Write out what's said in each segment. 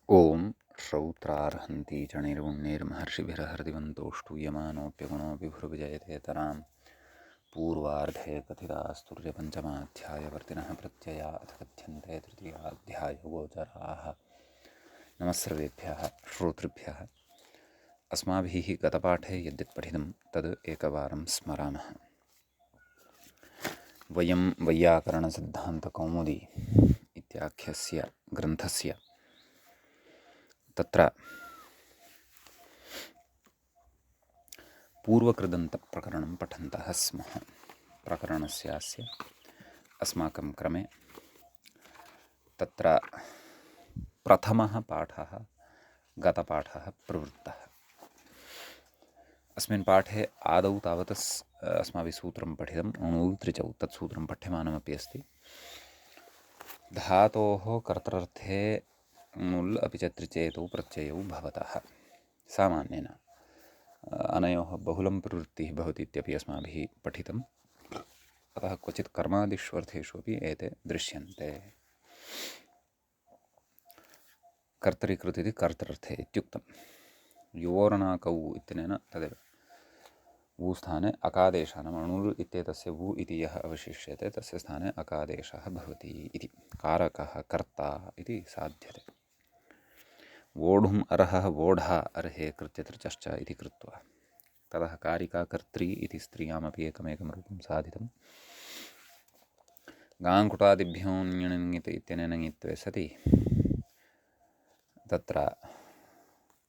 ॐ श्रौत्रार्हन्ति च निर्गुण्यैर्महर्षिभिरहृदिवन्तोष्टूयमानोऽप्यगुणो विभुर्विजयतेतरां पूर्वार्धे कथितास्तुर्यपञ्चमाध्यायवर्तिनः प्रत्यया अथ कथ्यन्ते तृतीयाध्यायगोचराः। नमः सर्वेभ्यः श्रोतृभ्यः। अस्माभिः गतपाठे यद्यत् पठितं तद् एकवारं स्मरामः। वयं वैयाकरणसिद्धान्तकौमुदी इत्याख्यस्य ग्रन्थस्य तत्र पूर्वकृदन्तप्रकरणं पठन्तः स्मः। प्रकरणस्यास्य अस्माकं क्रमे तत्र प्रथमः पाठः गतपाठः प्रवृत्तः। अस्मिन् पाठे आदौ तावत् अस्माभिः सूत्रं पठितम् अणुः त्रिचौ तत् सूत्रं पठ्यमानमपि अस्ति। धातोः कर्तृर्थे नुल् अपि च त्रिचेतौ प्रत्ययौ भवतः सामान्येन अनयोः बहुलं प्रवृत्तिः भवति इत्यपि अस्माभिः पठितम्। अतः क्वचित् कर्मादिष्वर्थेषु अपि एते दृश्यन्ते। कर्तरीकृत इति कर्तृर्थे इत्युक्तं। योर्णाकौ इत्यनेन तदेव वू स्थाने अकादेशः नाम अणुर् इत्येतस्य वू इति यः अवशिष्यते तस्य स्थाने अकादेशः भवति इति। कारकः कर्ता इति साध्यते। वोढुम् अर्हः वोढः अर्हे कृत्यतृचश्च इति कृत्वा ततः कारिका कर्त्री इति स्त्रियामपि एकमेकं रूपं साधितं। गाङ्कुटादिभ्यो ण्यणङ्गित् इत्यनेन ङित्वे सति तत्र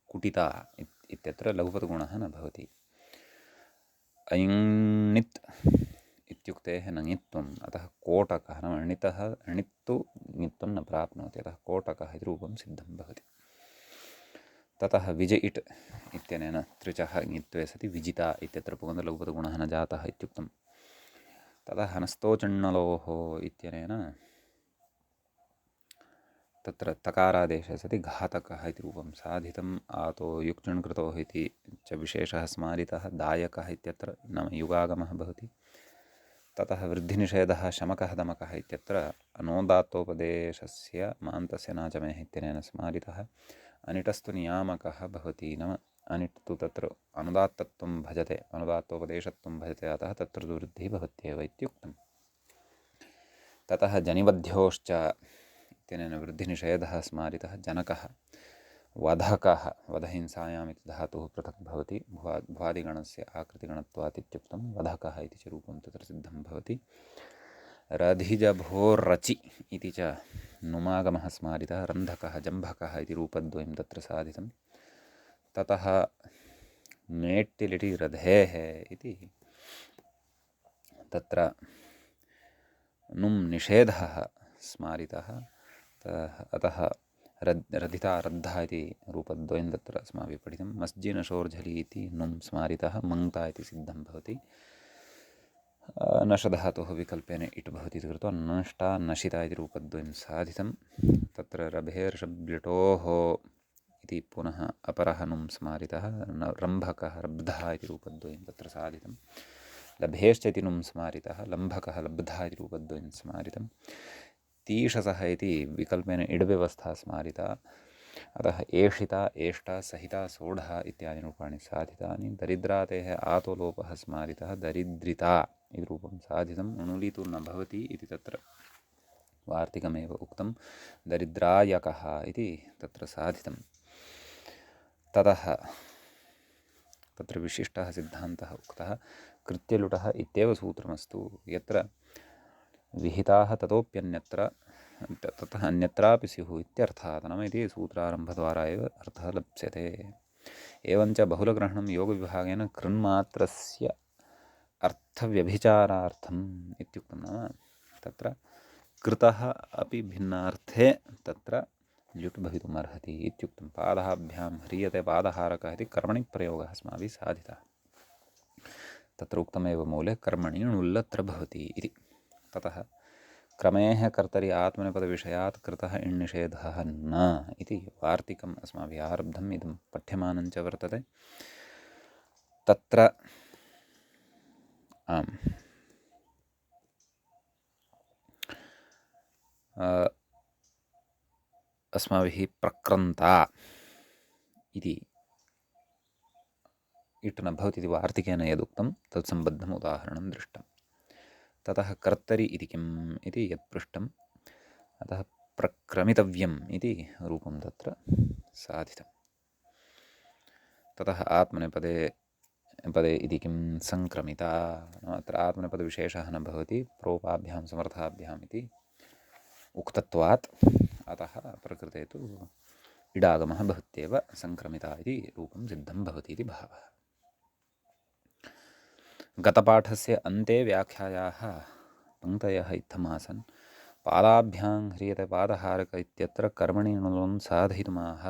कुटिता इत्यत्र लघुपदगुणः न भवति। अयिण्णित् इत्युक्तेः नङित्वम् अतः कोटकः नाम णितः णित्तु ङित्वं न प्राप्नोति अतः कोटकः इति रूपं सिद्धं भवति। ततः विज इट् इत्यनेन त्रिचः ङित्वे सति विजिता इत्यत्र पुगन्तलघुपदगुणः न जातः इत्युक्तं। ततः हनस्तोचण्णलोः इत्यनेन तत्र तकारादेशे सति घातकः इति रूपं साधितम्। आतो युक्चण् कृतोः इति च विशेषः स्मारितः। दायकः इत्यत्र नाम युगागमः भवति। ततः वृद्धिनिषेधः शमकः दमकः इत्यत्र अनोदात्तोपदेशस्य मान्तस्य नाचमेः इत्यनेन स्मारितः। अनिटस्तु नियामकः भवति नाम अनिट् तु तत्र अनुदात्तत्वं भजते अनुदात्तोपदेशत्वं भजते अतः तत्र तु वृद्धिः भवत्येव इत्युक्तम्। ततः जनिबध्योश्च इत्यनेन वृद्धिनिषेधः स्मारितः। जनकः वधकः वधहिंसायाम् इति धातुः पृथक् भवति भ्वादिगणस्य आकृतिगणत्वात् इत्युक्तं। वधकः इति च रूपं तत्र सिद्धं भवति। रधिजभोरचि इति च नुमागमः स्मारितः। रन्धकः जम्भकः इति रूपद्वयं तत्र साधितं। ततः नेट्टिलिटि रधेः इति तत्र नुं निषेधः स्मारितः। अतः रधिता रद्धा इति रूपद्वयं तत्र अस्माभिः पठितं। मस्जिनशोर्झलि इति नुं स्मारितः मङ्क्ता इति सिद्धं भवति। नषधातोः विकल्पेन इट् भवति इति कृत्वा नष्टा नशिता इति रूपद्वयं साधितं। तत्र रभेर्षब्लिटोः इति पुनः अपरः नुं स्मारितः। रम्भकः रब्धः इति रूपद्वयं तत्र साधितं। लभेश्च इति नुं स्मारितः। लम्भकः लब्धः इति रूपद्वयं स्मारितं। तीषसः इति विकल्पेन इड्व्यवस्था स्मारिता। अतः एषिता एष्टा सहिता सोढः इत्यादि रूपाणि साधितानि। दरिद्रातेः आतो लोपः स्मारितः। दरिद्रिता इति रूपं साधितम्। अणुलि तु न भवति इति तत्र वार्तिकमेव उक्तं। दरिद्रायकः इति तत्र साधितं। ततः तत्र विशिष्टः सिद्धान्तः उक्तः। कृत्यलुटः इत्येव सूत्रमस्तु यत्र विहिताः ततोऽप्यन्यत्र ततः अन्यत्रापि स्युः इत्यर्थः नाम इति सूत्रारम्भद्वारा एव अर्थः लप्स्यते। एवञ्च बहुलग्रहणं योगविभागेन कृन्मात्रस्य अर्थव्यभिचारार्थम् इत्युक्तं। नाम तत्र कृतः अपि भिन्नार्थे तत्र ल्युट् भवितुमर्हति इत्युक्तं। पादाभ्यां ह्रियते पादहारकः इति कर्मणि प्रयोगः अस्माभिः साधितः। तत्र उक्तमेव मूले कर्मणि णुल्लत्र भवति इति। ततः क्रमेः कर्तरि आत्मनेपदविषयात् कृतः इण्निषेधः न इति वार्तिकम् अस्माभिः आरब्धम् इदं पठ्यमानं च वर्तते। तत्र अस्माभिः प्रक्रन्ता इति इट् न भवति इति वार्तिकेन यदुक्तं तत्सम्बद्धम् उदाहरणं दृष्टं। ततः कर्तरि इति किम् इति यत् पृष्टम्, अतः प्रक्रमितव्यम् इति रूपं तत्र साधितम्। ततः आत्मनेपदे पदे इति किं संक्रमिता, अत्र आत्मनेपदविशेषः न भवति, प्रोपाभ्यां समर्थाभ्याम् इति उक्तत्वात् अतः प्रकृते तु इडागमः भवत्येव, संक्रमिता इति रूपं सिद्धं भवति इति भावः। गतपाठस्य अन्ते व्याख्यायाः पङ्क्तयः इत्थमासन्। पादाभ्यां ह्रियते पादहारक इत्यत्र कर्मणि णुलुन् साधयितुमाह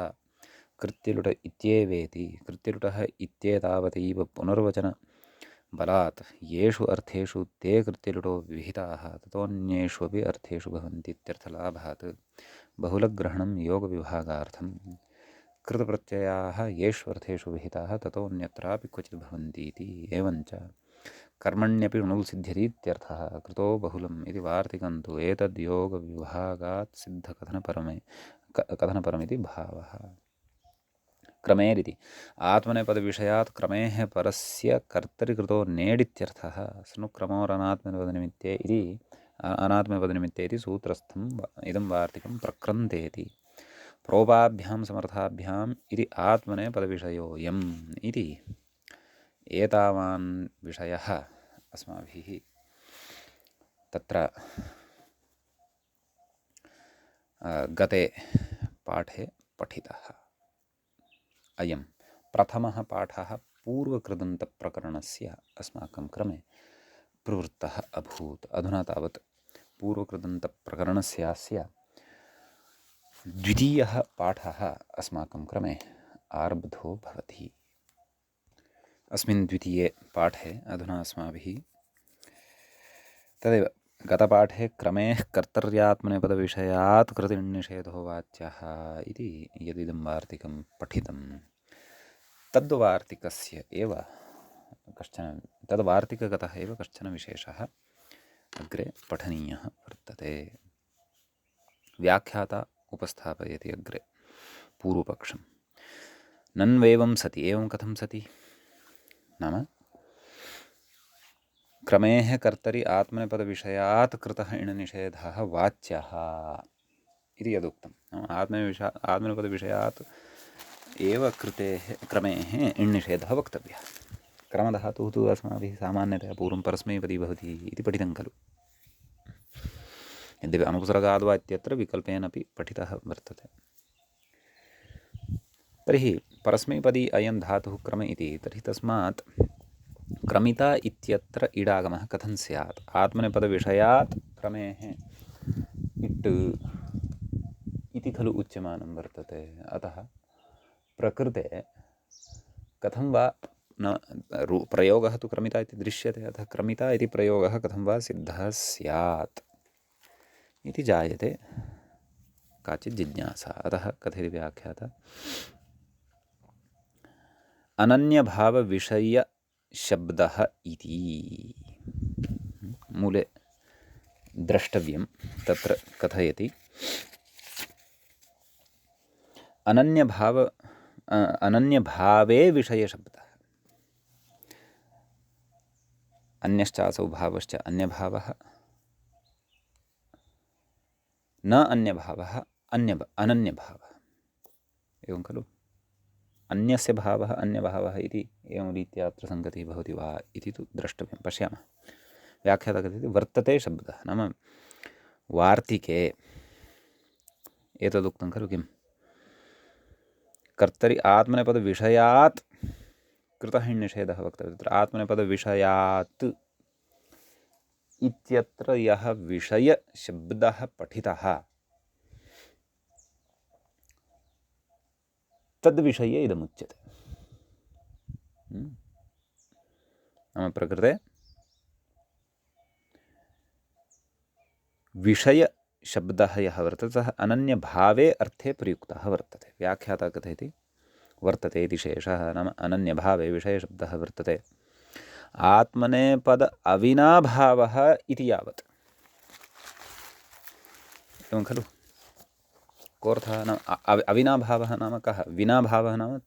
कृत्यलुट इत्येवेति। कृत्यलुटः इत्येतावतीव पुनर्वचनबलात् येषु अर्थेषु ते कृत्यलुटो विहिताः ततोऽन्येष्वपि अर्थेषु भवन्ति इत्यर्थलाभात् बहुलग्रहणं योगविभागार्थं। कृतप्रत्ययाः येषु अर्थेषु विहिताः ततोऽन्यत्रापि क्वचित् भवन्ति इति। एवञ्च कर्मण्यपि णुल् सिद्ध्यति इत्यर्थः। कृतो बहुलम् इति वार्तिकं तु एतद् योगविभागात् कथनपरमिति भावः। क्रमेरिति आत्मनेपदविषयात् क्रमेः परस्य कर्तरिकृतो नेडित्यर्थः। स्नुक्रमोरनात्मनेपदनिमित्ते इति अनात्मनेपदनिमित्ते इति सूत्रस्थम् इदं वार्तिकं प्रक्रन्तेति। प्रोपाभ्यां समर्थाभ्याम् इति आत्मनेपदविषयोऽयम् इति एतावान् विषयः अस्माभिः तत्र गते पाठे पठितः। अयं प्रथमः पाठः पूर्वकृदन्तप्रकरणस्य अस्माकं क्रमे प्रवृत्तः अभूत्। अधुना तावत् पूर्वकृदन्तप्रकरणस्यास्य द्वितीयः पाठः अस्माकं क्रमे आरब्धो भवति। अस्मिन् द्वितीये पाठे अधुना अस्माभिः तदेव गतपाठे क्रमेः कर्तर्यात्मनेपदविषयात् कृतिनिषेधो वाच्यः इति यदिदं वार्तिकं पठितं, तद्वार्तिकस्य एव कश्चन तद्वार्तिकगतः एव कश्चन विशेषः अग्रे पठनीयः वर्तते। व्याख्याता उपस्थापयति अग्रे पूर्वपक्षं। नन्वेवं सति, एवं कथं सति नाम क्रमेः कर्तरि आत्मनेपदविषयात् कृतः इणनिषेधः वाच्यः इति यदुक्तं। आत्मनेपदविषयात् एव कृतेः क्रमेः इण्निषेधः वक्तव्यः। क्रमधातुः तु अस्माभिः सामान्यतया पूर्वं परस्मैपदी भवति इति पठितं खलु। यद्यपि अनुपसर्गाद्वा इत्यत्र विकल्पेनापि पठितः वर्तते। तर्हि परस्मैपदी अयं धातुः क्रम इति, तर्हि तस्मात् क्रमिता इत्यत्र इडागमः कथं स्यात्? आत्मनेपदविषयात् क्रमेः इट् इति खलु उच्यमानं वर्तते। अतः प्रकृते कथं वा न प्रयोगः तु क्रमिता इति दृश्यते, अतः क्रमिता इति प्रयोगः कथं वा सिद्धः स्यात् इति जायते काचित् जिज्ञासा। अतः कथयति व्याख्याता, अनन्यभावविषयशब्दः इति मूले द्रष्टव्यं। तत्र कथयति अनन्यभावे विषयशब्दः। अन्यश्चासौ भावश्च अन्यभावः, न अन्यभावः अनन्यभावः, एवं खलु। अन्यस्य भावः अन्यभावः इति एवं रीत्या अत्र सङ्गतिः भवति वा इति तु द्रष्टव्यं। पश्यामः। व्याख्याता कथयति वर्तते शब्दः नाम वार्तिके एतदुक्तं खलु, किं कर्तरि आत्मनेपदविषयात् कृतः निषेधः वक्तव्यः। तत्र आत्मनेपदविषयात् इत्यत्र यः विषयशब्दः पठितः तद्विषये इदमुच्यते। नाम प्रकृते विषयशब्दः यः वर्तते सः अनन्यभावे अर्थे प्रयुक्तः वर्तते। व्याख्याता कथयति वर्तते इति शेषः नाम अनन्यभावे विषयशब्दः वर्तते। आत्मनेपद कोऽर्थः नाम अविनाभावः नाम कः? विनाभावः नाम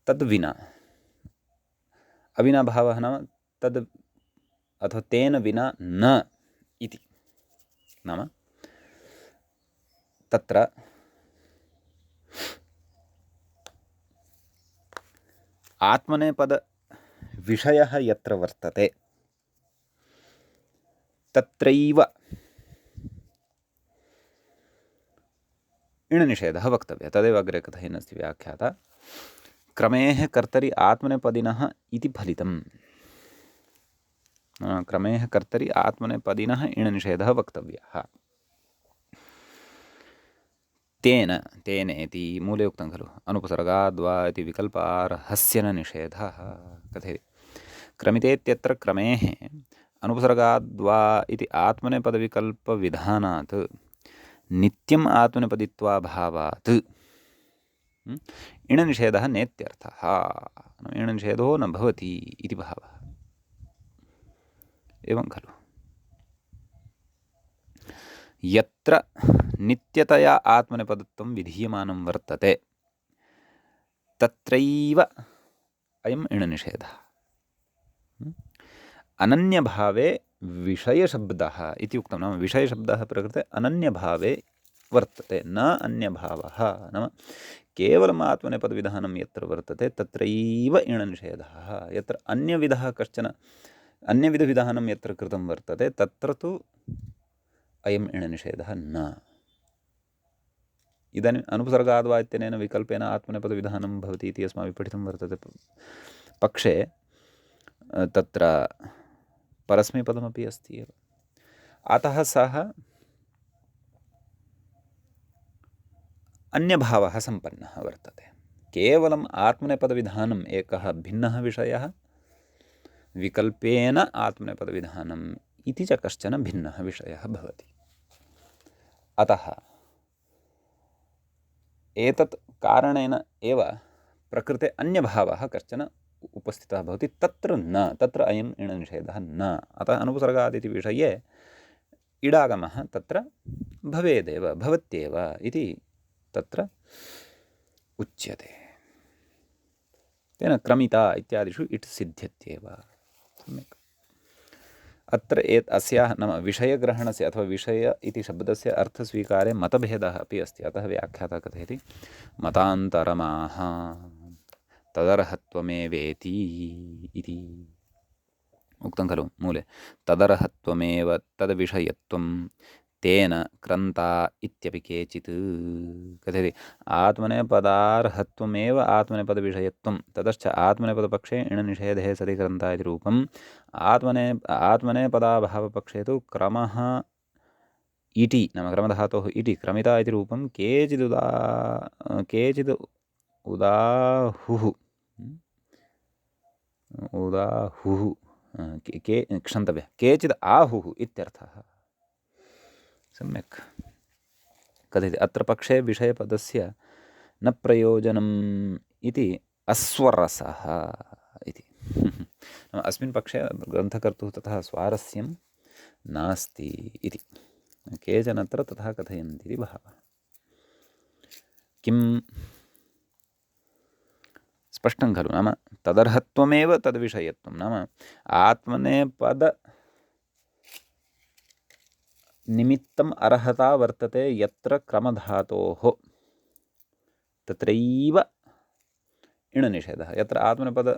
तद् विना, अविनाभावः नाम तद् अथवा तेन विना न इति। नाम तत्र आत्मनेपदविषयः यत्र वर्तते तत्रैव इणनिषेधः वक्तव्यः। तदेव अग्रे कथयन्नस्ति व्याख्याता। क्रमेः कर्तरि आत्मनेपदिनः इति फलितम्। क्रमेः कर्तरि आत्मनेपदिनः इणनिषेधः वक्तव्यः। तेन तेनेति मूले उक्तं खलु, अनुपसर्गाद्वा इति विकल्पार्हस्य न निषेधः कथयति। क्रमितेत्यत्र क्रमेः अनुपसर्गाद्वा इति आत्मनेपदविकल्पविधानात् नित्यम् आत्मनेपदित्वाभावात् इणनिषेधः नेत्यर्थः। इणनिषेधो न भवति इति भावः। एवं खलु, यत्र नित्यतया आत्मनेपदत्वं विधीयमानं वर्तते तत्रैव अयम् इणनिषेधः। अनन्यभावे विषयशब्दः इति उक्तं। नाम विषयशब्दः प्रकृते अनन्यभावे वर्तते, न अन्यभावः। नाम केवलम् आत्मनेपदविधानं यत्र वर्तते तत्रैव इणनिषेधः। यत्र अन्यविधः कश्चन अन्यविधविधानं यत्र कृतं वर्तते तत्र तु अयम् इणनिषेधः न। इदानीम् अनुपसर्गाद्वा इत्यनेन विकल्पेन आत्मनेपदविधानं भवति इति अस्माभिः पठितं वर्तते पक्षे। तत्र परस्मैपदमपि अस्ति एव। अतः सः अन्यभावः सम्पन्नः वर्तते। केवलम् आत्मनेपदविधानम् एकः भिन्नः विषयः, विकल्पेन आत्मनेपदविधानम् इति च कश्चन भिन्नः विषयः भवति। अतः एतत् कारणेन एव प्रकृते अन्यभावः कश्चन उपस्थितः भवति, तत्र न, तत्र अयम् इणनिषेधः न। अतः अनुपसर्गादिति विषये इडागमः तत्र भवेदेव, भवत्येव इति तत्र उच्यते। तेन क्रमिता इत्यादिषु इट् सिद्ध्यत्येव। सम्यक्। अत्र अस्याः नाम विषयग्रहणस्य अथवा विषय इति शब्दस्य अर्थस्वीकारे मतभेदः अपि अस्ति। अतः व्याख्याता कथयति मतान्तरमाः तदर्हत्वमेवेति इति उक्तं खलु मूले। तदर्हत्वमेव तद्विषयत्वं तेन क्रन्ता इत्यपि केचित् कथयति। आत्मनेपदार्हत्वमेव आत्मनेपदविषयत्वं, ततश्च आत्मनेपदपक्षे इणनिषेधे सति क्रन्ता इति रूपम्। आत्मनेपदाभावपक्षे तु क्रमः इति नाम क्रमधातोः इति क्रमिता इति रूपं केचित् उदाहुः क्षन्तव्यः, केचित् आहुः इत्यर्थः। सम्यक्। कथयति अत्र पक्षे विषयपदस्य न प्रयोजनम् इति अस्वरसः इति। अस्मिन् पक्षे ग्रन्थकर्तुः तथा स्वारस्यं नास्ति इति केचन अत्र तथा कथयन्ति इति भावः। किं स्पष्टं खलु? नाम तदर्हत्वमेव तद्विषयत्वं। नाम आत्मनेपद निमित्तम् अर्हता वर्तते यत्र क्रमधातोः तत्रैव इणनिषेधः। यत्र आत्मनेपद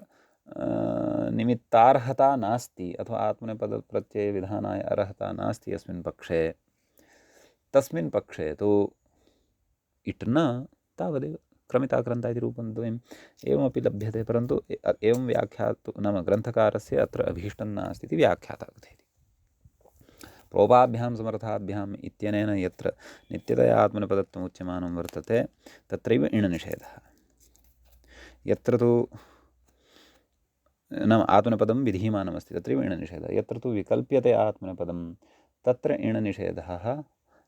निमित्तार्हता नास्ति अथवा आत्मनेपदप्रत्ययविधानाय अर्हता नास्ति अस्मिन् पक्षे, तस्मिन् पक्षे तु इट् न तावदेव। क्रमिता क्रन्ता इति रूपं द्वयम् एवमपि लभ्यते, परन्तु एवं व्याख्यातु नाम ग्रन्थकारस्य अत्र अभीष्टं नास्ति इति व्याख्याता कथयति। प्रोपाभ्यां समर्थाभ्याम् इत्यनेन यत्र नित्यतया आत्मनेपदत्वम् उच्यमानं वर्तते तत्रैव इणनिषेधः। यत्र तु नाम आत्मनेपदं विधीयमानमस्ति तत्रैव इणनिषेधः। यत्र तु विकल्प्यते आत्मनेपदं तत्र इणनिषेधः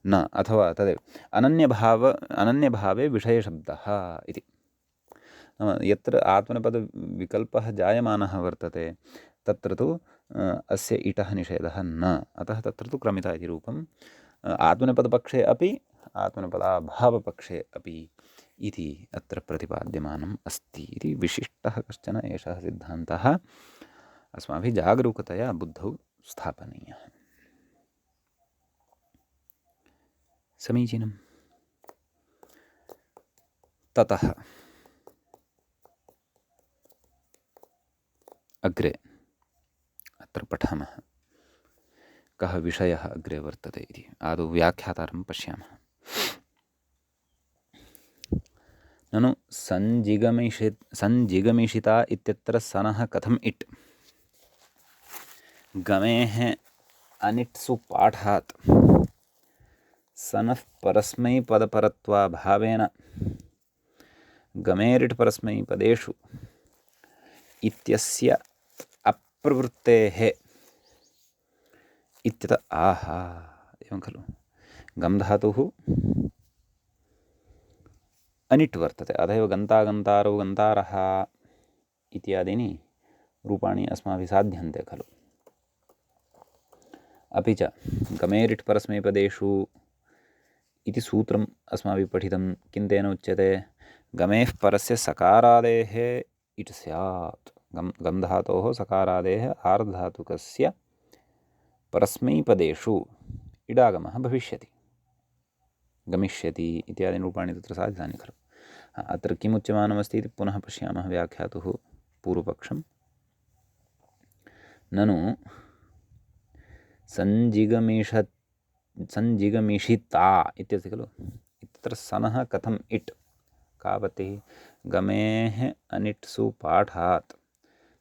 न, अथवा तदेव अनन्यभावे विषयशब्दः इति। नाम यत्र आत्मनेपदविकल्पः जायमानः वर्तते तत्र तु अस्य इटः निषेधः न। अतः तत्र तु क्रमिता इति रूपम्। आत्मनेपदपक्षे अपि आत्मनेपदाभावपक्षे अपि इति अत्र प्रतिपाद्यमानम् अस्ति इति विशिष्टः कश्चन एषः सिद्धान्तः अस्माभिः जागरूकतया बुद्धौ स्थापनीयः। समीचीनम्। ततः अग्रे अत्र पठामः कः विषयः अग्रे वर्तते इति। आदौ व्याख्यातारं पश्यामः। ननु सञ्जिगमिषिता इत्यत्र सनः कथम् इट् गमेः अनिट्सु पाठात् सनः परस्मैपदपरत्वाभावेन गमेरिट् परस्मैपदेषु इत्यस्य अप्रवृत्तेः इत्यत आहा एवं खलु। गम् धातुः अनिट् वर्तते, अतः एव गन्तागन्तारौ गन्तारः इत्यादीनि रूपाणि अस्माभिः साध्यन्ते खलु। अपि च गमेरिट् परस्मैपदेषु इति सूत्रम् अस्माभिः पठितं। किं तेन उच्यते? गमेः परस्य सकारादेः इट् स्यात्। गम् धातोः सकारादेः आर्धधातुकस्य परस्मैपदेषु इडागमः भविष्यति, गमिष्यति इत्यादीनि रूपाणि तत्र साधितानि खलु। अत्र किम् उच्यमानमस्ति इति पुनः पश्यामः व्याख्यातुः पूर्वपक्षं। ननु सञ्जिगमिषिता इत्यस्ति खलु। इत्यत्र सनः कथम् इट् कावतिः गमेः अनिट्सु पाठात्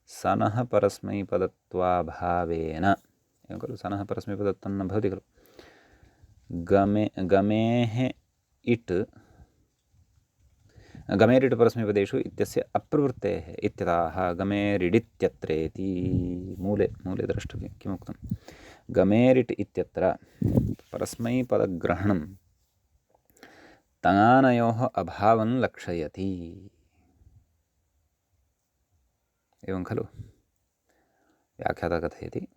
सनः परस्मैपदत्वाभावेन एवं खलु। सनः परस्मैपदत्वं न भवति खलु। गमेः इट् गमेरिट् परस्मैपदेषु इत्यस्य अप्रवृत्तेः इत्यतः गमेरिडित्यत्रेति मूले द्रष्टव्यं किमुक्तं। गमेरिट् इत्यत्र परस्मैपदग्रहणं तङानयोः अभावं लक्षयति एवं खलु। व्याख्याता कथयति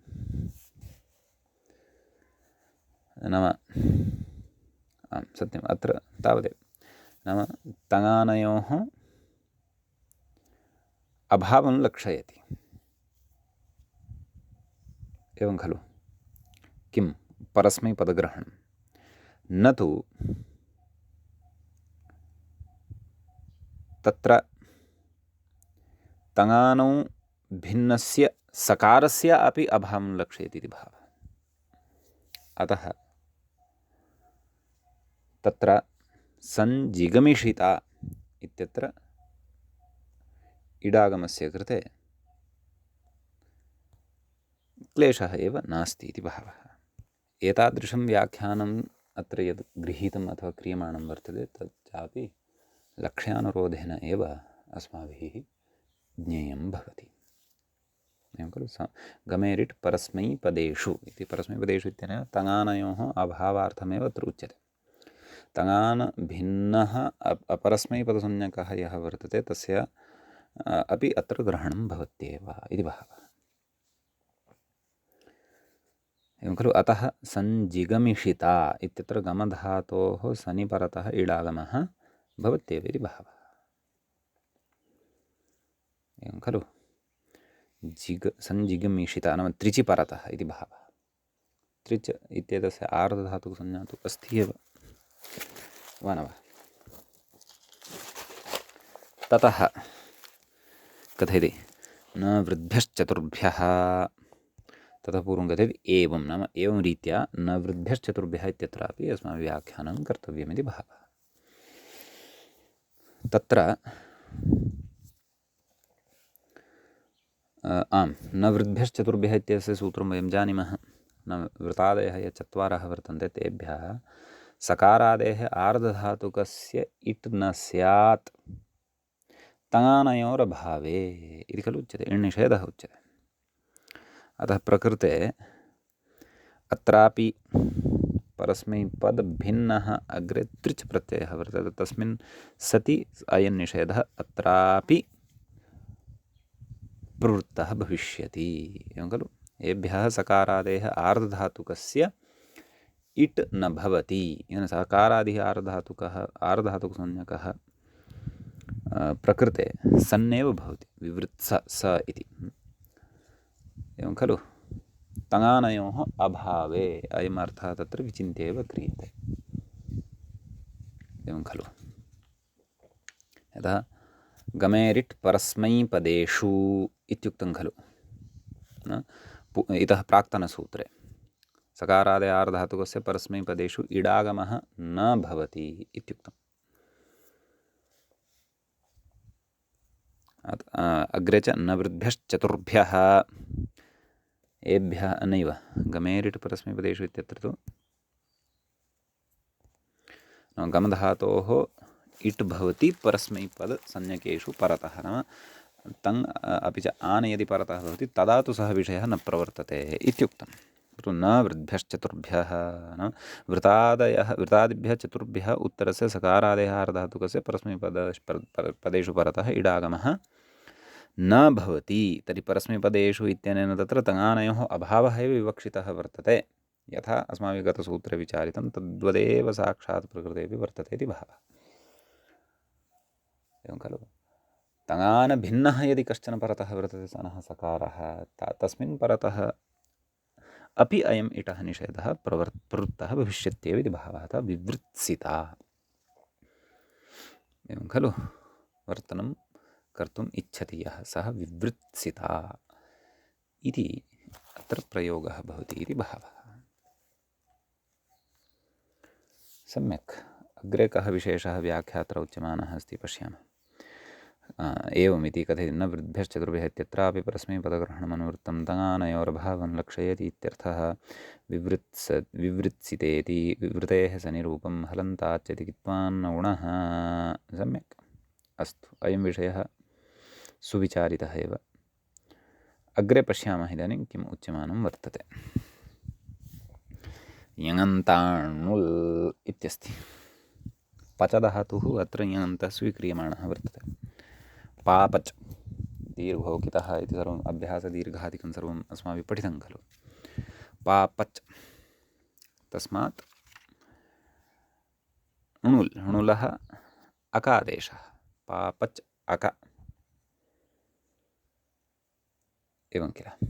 नाम सत्यम् अत्र तावदेव नाम तङानयोः अभावं लक्षयति एवं खलु। किं परस्मैपदग्रहणं न तु तत्र तङानौ भिन्नस्य सकारस्य अपि अभावं लक्षयति इति भावः। अतः तत्र सञ्जिगमिषिता इत्यत्र इडागमस्य कृते क्लेशः एव नास्ति इति भावः। एतादृशं व्याख्यानम् अत्र यद् गृहीतम् अथवा क्रियमाणं वर्तते तच्चापि लक्ष्यानुरोधेन एव अस्माभिः ज्ञेयं भवति एवं खलु। गमेरिट् परस्मैपदेषु इति परस्मैपदेषु इत्यनेन तङानयोः अभावार्थमेव अत्र उच्यते। तङान भिन्नः अपरस्मैपदसंज्ञकः यः वर्तते तस्य अपि अत्र ग्रहणं भवत्येव इति भावः एवं खलु। अतः सञ्जिगमिषिता इत्यत्र गमधातोः सनिपरतः इडागमः भवत्येव इति भावः एवं खलु। सञ्जिगमिषिता नाम त्रिचि परतः इति भावः। त्रिच इत्येतस्य आर्धधातुकसंज्ञा तु अस्ति एव वा न वा। ततः कथयति न वृद्भ्यश्चतुर्भ्यः। ततः पूर्वं कथयति एवं नाम एवं रीत्या न वृद्भ्यश्चतुर्भ्यः इत्यत्रापि अस्माभिः व्याख्यानं कर्तव्यमिति भावः। तत्र न वृद्भ्यश्चतुर्भ्यः इत्यस्य सूत्रं वयं जानीमः। न वृतादयः ये चत्वारः वर्तन्ते तेभ्यः सकारादेः आर्धधातुकस्य इट् न स्यात् तङानयोरभावे इति खलु उच्यते। इण्निषेधः उच्यते। अतः प्रकृते अत्रापि परस्मैपदभिन्नः अग्रे त्रिच् प्रत्ययः वर्तते। तस्मिन् सति अयन्निषेधः अत्रापि प्रवृत्तः भविष्यति एवं खलु। एभ्यः सकारादेः आर्धधातुकस्य इट् न भवति सकारादिः आर्धधातुकसंज्ञकः प्रकृते सन्नेव भवति विवृत्स स इति एवं खलु तङानयोः अभावे अयम् अर्थः तत्र विचिन्त्य एव क्रियते एवं खलु यतः गमेरिट् परस्मैपदेषु इत्युक्तं खलु इतः प्राक्तनसूत्रे सकारादय आर्धधातुकस्य परस्मैपदेषु इडागमः न भवति इत्युक्तम् अग्रे च न वृद्भ्यश्चतुर्भ्यः एभ्यः नैव गमेरिट् परस्मैपदेषु इत्यत्र तु गमधातोः इट् भवति परस्मैपदसंज्ञकेषु परतः नाम तङ् अपि च आन् यदि परतः भवति तदा तु सः विषयः न प्रवर्तते इत्युक्तं न वृद्भ्यश्चतुर्भ्यः नाम वृतादिभ्यः चतुर्भ्यः उत्तरस्य सकारादयः आर्धधातुकस्य परस्मैपदेषु परतः इडागमः न भवति तर्हि परस्मैपदेषु इत्यनेन तत्र तङानयोः अभावः एव विवक्षितः वर्तते यथा अस्माभिः गतसूत्रे विचारितं तद्वदेव साक्षात् प्रकृतेऽपि वर्तते इति भावः एवं खलु तङानभिन्नः यदि कश्चन परतः वर्तते सः सकारः तस्मिन् परतः अपि अयम् इटः निषेधः प्रवृत्तः भविष्यत्येव इति भावः अतः विवृत्सिता एवं खलु वर्तनं कर्तुम् इच्छति यः सः विवृत्सिता इति अत्र प्रयोगः भवति इति भावः सम्यक् अग्रे कः विशेषः व्याख्यात्र उच्यमानः अस्ति पश्यामः एवमिति कथयति न वृद्भ्यश्चतुर्भ्यः इत्यत्रापि परस्मैपदग्रहणमनुवृत्तं तङानयोरभावं लक्षयति इत्यर्थः विवृत्सितेति विवृतेः सनिरूपं हलन्ताच्यति कित्वान्नगुणः सम्यक् अस्तु अयं विषयः सुविचारितः एव अग्रे पश्यामः इदानीं किम् उच्यमानं वर्तते यङन्ताणुल् इत्यस्ति पचधातुः अत्र यङन्तः स्वीक्रियमाणः वर्तते पापच् दीर्घोकितः इति सर्वम् अभ्यासदीर्घादिकं सर्वम् अस्माभिः पठितं खलु पापच् तस्मात् णुलः अकादेशः पापच् अक एवं किल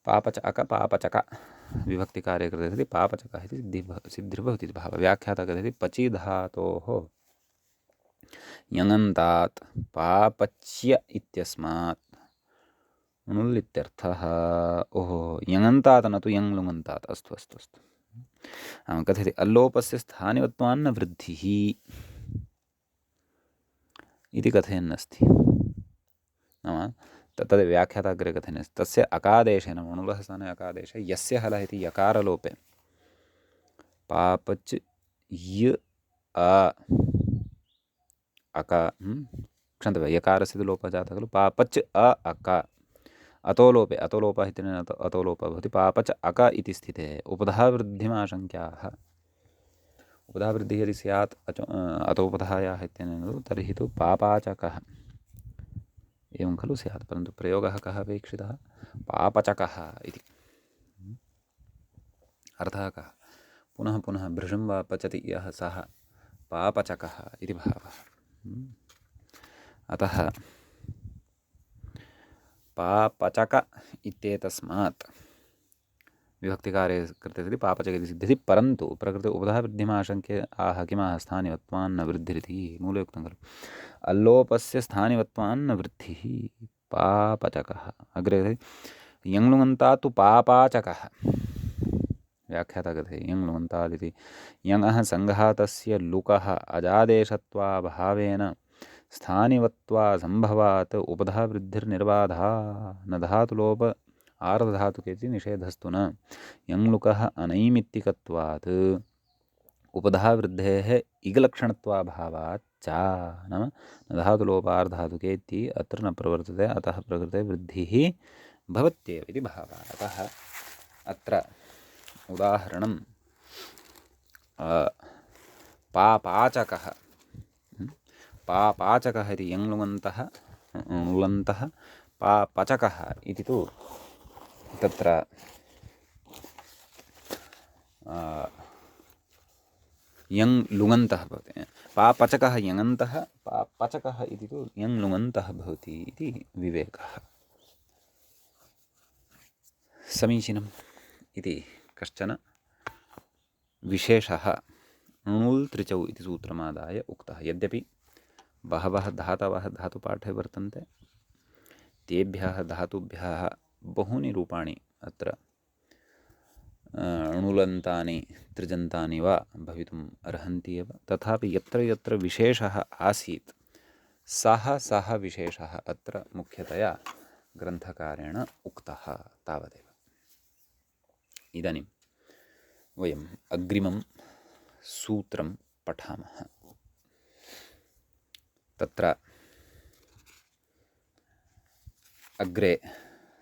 पापच अक पापचक विभक्तिकार्ये कृते सति पापचकः इति सिद्धिर्भवति इति भावः व्याख्याता कथयति पचि धातोः यङन्तात् पापच्य इत्यस्मात् णुल् इत्यर्थः ओहो यङन्तात् न तु यङ् लुङन्तात् अस्तु अस्तु अस्तु कथयति अल्लोपस्य स्थानिवत्वान्न वृद्धिः इति कथयन्नस्ति नाम तद् व्याख्याता अग्रे कथयन्नस्ति तस्य अकादेशेन णुलः स्थाने अकादेशे यस्य हलः इति यकारलोपे पापच् य अक क्षन्तव्यः यकारस्य तु लोपः जातः खलु पापच् अक अतोलोपे अतोलोपः इत्यनेन अतोलोपः भवति पापच अक इति स्थिते उपधावृद्धिमाशङ्क्याः उपधावृद्धिः यदि स्यात् अतोपधायाः इत्यनेन तर्हि तु पापाचकः एवं खलु स्यात् परन्तु प्रयोगः कः अपेक्षितः पापचकः इति अर्थः कः पुनः पुनः भृशं वा पचति यः सः पापचकः इति भावः अतः पापचक इत्येतस्मात् विभक्तिकार्ये कृते सति पापचक इति सिद्ध्यति परन्तु प्रकृते उपधावृद्धिमाशङ्क्य आह किमाह स्थानिवत्वान्न वृद्धिरिति मूले उक्तं खलु अल्लोपस्य स्थानिवत्वान्न वृद्धिः पापचकः अग्रे यङ्लुङन्तात् तु पापाचकः व्याख्याता कथयति यङ्लुङन्तादिति यङः सङ्घातस्य लुकः अजादेशत्वाभावेन स्थानिवत्वा सम्भवात् उपधावृद्धिर्निर्बाधा न धातुलोप आर्धधातुकेति निषेधस्तु न यङ्लुकः अनैमित्तिकत्वात् उपधावृद्धेः इगलक्षणत्वाभावात् च नाम न धातुलोपार्धधातुकेति अत्र न प्रवर्तते अतः प्रकृते वृद्धिः भवत्येव इति भावः अतः अत्र उदाहरणं पापाचकः पापाचकः इति यङ्लुङन्तः णुलन्तः पापचकः इति तु तत्र यङ् लुङन्तः भवति। पापचकः यङन्तः, पापचकः इति तु यङ् लुङन्तः भवति इति विवेकः। समीचीनम् इति कश्चन विशेषः णुल् त्रिचौ इति सूत्रमादाय उक्तः। यद्यपि बहवः धातवः धातुपाठे वर्तन्ते, तेभ्यः धातुभ्यः बहूनि रूपाणि अत्र णुलन्तानि त्रिजन्तानि वा भवितुम् अर्हन्ति एव। तथापि यत्र यत्र विशेषः आसीत् सः विशेषः अत्र मुख्यतया ग्रन्थकारेण उक्तः तावदेव। इदानीं वयम् अग्रिमं सूत्रं पठामः। तत्र अग्रे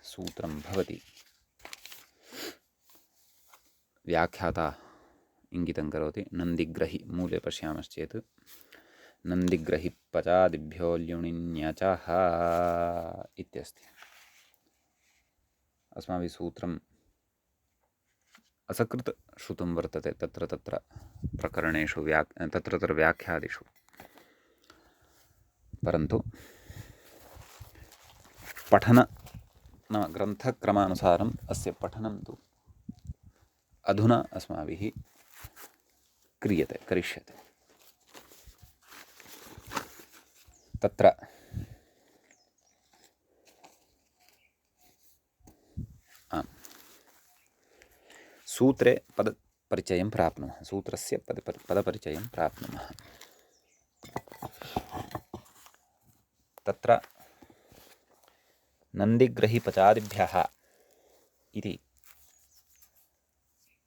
सूत्रं भवति। व्याख्याता इङ्गितं करोति। नन्दिग्रहि मूले पश्यामश्चेत् नन्दिग्रहि पचादिभ्यो ल्युणिन्यचः इत्यस्ति। अस्माभिः सूत्रम् असकृत् श्रुतं वर्तते तत्र तत्र प्रकरणेषु तत्र व्याख्यादिषु, परन्तु पठन नाम ग्रन्थक्रमानुसारम् अस्य पठनं तु अधुना अस्माभिः करिष्यते। तत्र सूत्रे पदपरिचयं प्राप्नुमः। सूत्रस्य पदपरिचयं प्राप्नुमः। तत्र नन्दिग्रहि पचादिभ्यः इति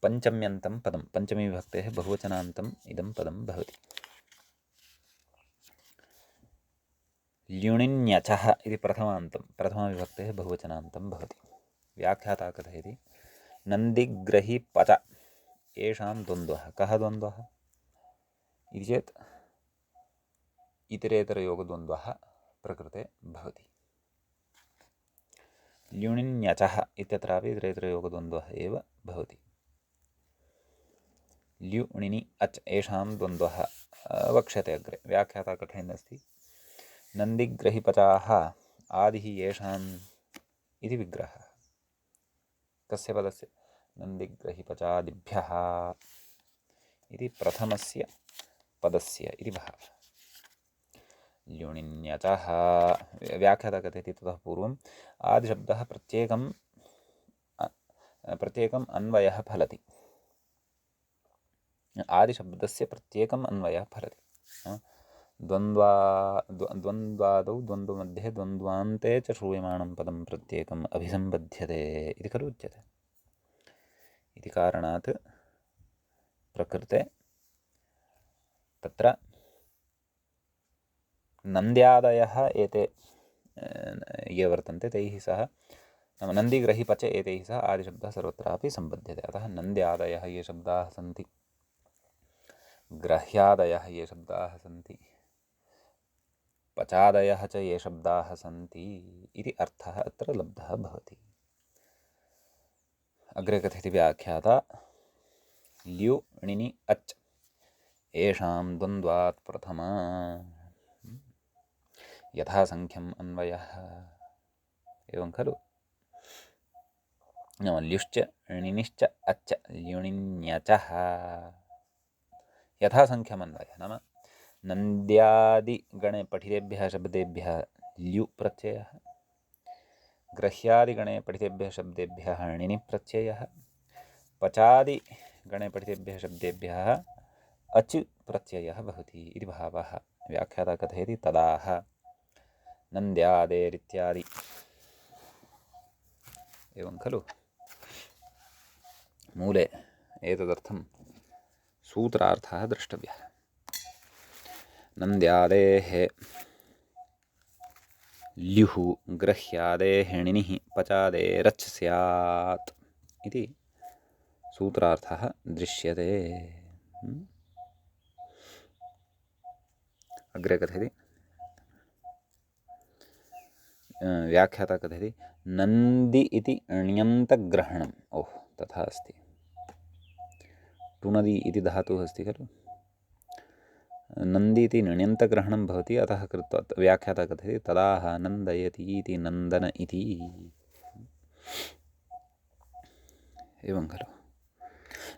पञ्चम्यन्तं पदं, पञ्चमी विभक्तेः बहुवचनान्तम् इदं पदं भवति। ल्युणिन्यचः इति प्रथमान्तं, प्रथमाविभक्तेः बहुवचनान्तं भवति। व्याख्याता कथयति नन्दिग्रहि पच येषां द्वन्द्वः। कः द्वन्द्वः इति चेत् इतरेतरयोगद्वन्द्वः प्रकृते भवति। ल्युणिन्यचः इत्यत्रापि इतरेतरयोगद्वन्द्वः एव भवति। ल्युणिनि अच् येषां द्वन्द्वः वक्ष्यते अग्रे। व्याख्याता कथयन्नस्ति नन्दिग्रहिपचाः आदिः येषाम् इति विग्रहः। कस्य पदस्य? नन्दिग्रहिपचादिभ्यः इति प्रथमस्य पदस्य इति भावः। ल्युणिन्यचः व्याख्याता कथयति ततः पूर्वम् आदिशब्दः प्रत्येकम् अन्वयः फलति। आदिशब्दस्य प्रत्येकम् अन्वयः फलति। द्वन्द्वादौ द्वन्द्वमध्ये द्वन्द्वान्ते च श्रूयमाणं पदं प्रत्येकम् अभिसम्बध्यते इति खलु उच्यते। इति कारणात् प्रकृते तत्र नन्द्यादयः एते ये वर्तन्ते तैः सह, नाम नन्दिग्रहिपच एतैः सह आदिशब्दः सर्वत्रापि सम्बध्यते। अतः नन्द्यादयः ये शब्दाः सन्ति, ग्रह्यादयः ये शब्दाः सन्ति, पचादयः च ये शब्दाः सन्ति इति अर्थः अत्र लब्धः भवति। अग्रे कथयति व्याख्याता ल्युणिनि अच् येषां द्वन्द्वात् प्रथमा यथासङ्ख्यम् अन्वयः। एवं खलु। नाम ल्युश्च णिनिश्च अच्च ल्युणिन्यचः यथासङ्ख्यम् अन्वयः। नाम नन्द्यादिगणे पठितेभ्यः शब्देभ्यः ल्यु प्रत्ययः, ग्रह्यादिगणे पठितेभ्यः शब्देभ्यः णिनि प्रत्ययः, पचादिगणे पठितेभ्यः शब्देभ्यः अच् प्रत्ययः भवति इति भावः। व्याख्याता कथयति तदाह नन्द्यादेरित्यादि। एवं खलु। मूले एतदर्थं सूत्रार्थः द्रष्टव्यः। नन्द्यादेः ल्युः ग्रह्यादेः णिनिः पचादेरच् स्यात् इति सूत्रार्थः दृश्यते। अग्रे कथयति व्याख्याता कथयति नन्दि इति ण्यन्तग्रहणम्। ओह्, तथा अस्ति। टुनदि इति धातुः अस्ति खलु, नन्दी इति ण्यन्तग्रहणं भवति, अतः कृत्वा व्याख्याता कथयति तदाह नन्दयति इति नन्दन इति। एवं खलु,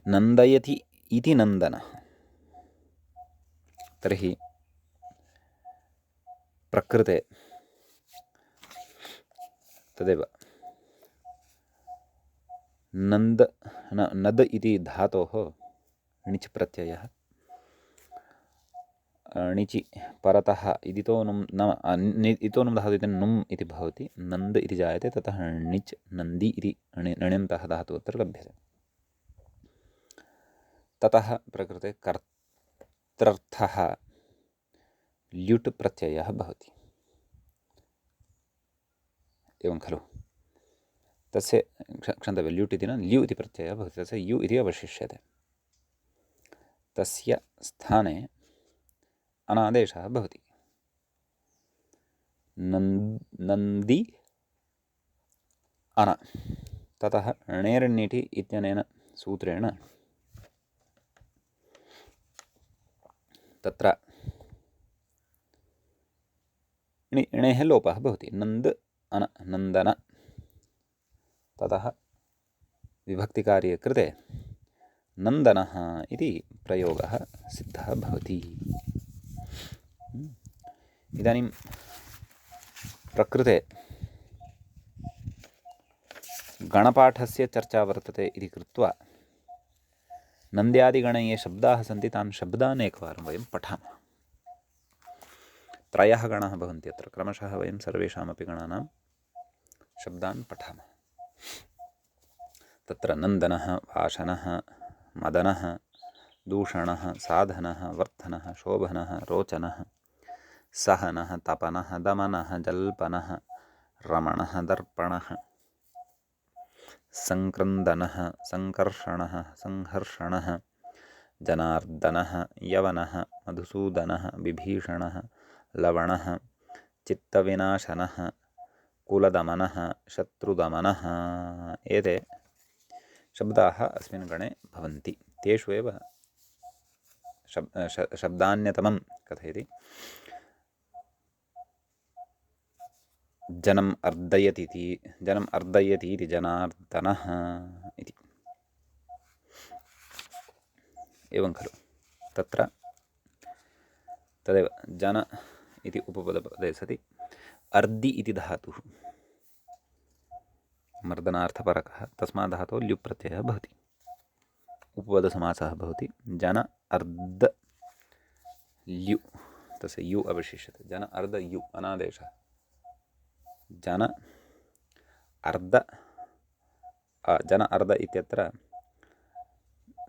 नन्दयति इति नन्दन। तर्हि प्रकृते तदेव नद इति धातोः णिच् प्रत्ययः, णिचि परतः इदितो नुम् नाम इतो नुम् धातु इति नुम् इति भवति, नन्द इति जायते, ततः णिच् नन्दी इति ण्यन्तः धातुः अत्र लभ्यते। ततः प्रकृते कर्तृर्थः ल्युट् प्रत्ययः भवति। एवं खलु, तस्य क्षन्तव्यं, ल्युट् इति न ल्यु इति प्रत्ययः भवति, तस्य यु इति अवशिष्यते। तस्य स्थाने अनादेशः भवति। नन्दी अन, ततः णेर्णिटि इत्यनेन सूत्रेण तत्र णेः लोपः भवति। नन्द अन नन्दन, ततः विभक्तिकार्ये कृते नन्दनः इति प्रयोगः सिद्धः भवति। इदानीं प्रकृते गणपाठस्य चर्चा वर्तते इति कृत्वा नन्द्यादिगणे ये शब्दाः सन्ति तान् शब्दान् एकवारं वयं पठामः। त्रयः गणाः भवन्ति अत्र, क्रमशः वयं सर्वेषामपि गणानां शब्दान् पठामः। तत्र नन्दनः, वाशनः, मदनः, दूषणः, साधनः, वर्धनः, शोभनः, रोचनः, सहनः, तपनः, दमनः, जल्पनः, रमणः, दर्पणः, संक्रन्दनः, संकर्षणः, संहर्षणः, जनार्दनः, यवनः, मधुसूदनः, विभीषणः, लवणः, चित्तविनाशनः, कुलदमनः, शत्रुदमनः, एते शब्दाः अस्मिन् गणे भवन्ति। तेषु एव शब्दान्यतमं कथयति जनम् अर्दयति इति जनार्दनः इति। एवं खलु, तत्र तदेव जन इति उपपदपदे सति अर्दि इति धातुः मर्दनार्थपरकः, तस्मात् धातोः ल्युप् प्रत्ययः भवति, उपपदसमासः भवति। जन अर्द ल्यु, तस्य यु अवशिष्यते। जन अर्द यु अनादेशः। जन अर्द इत्यत्र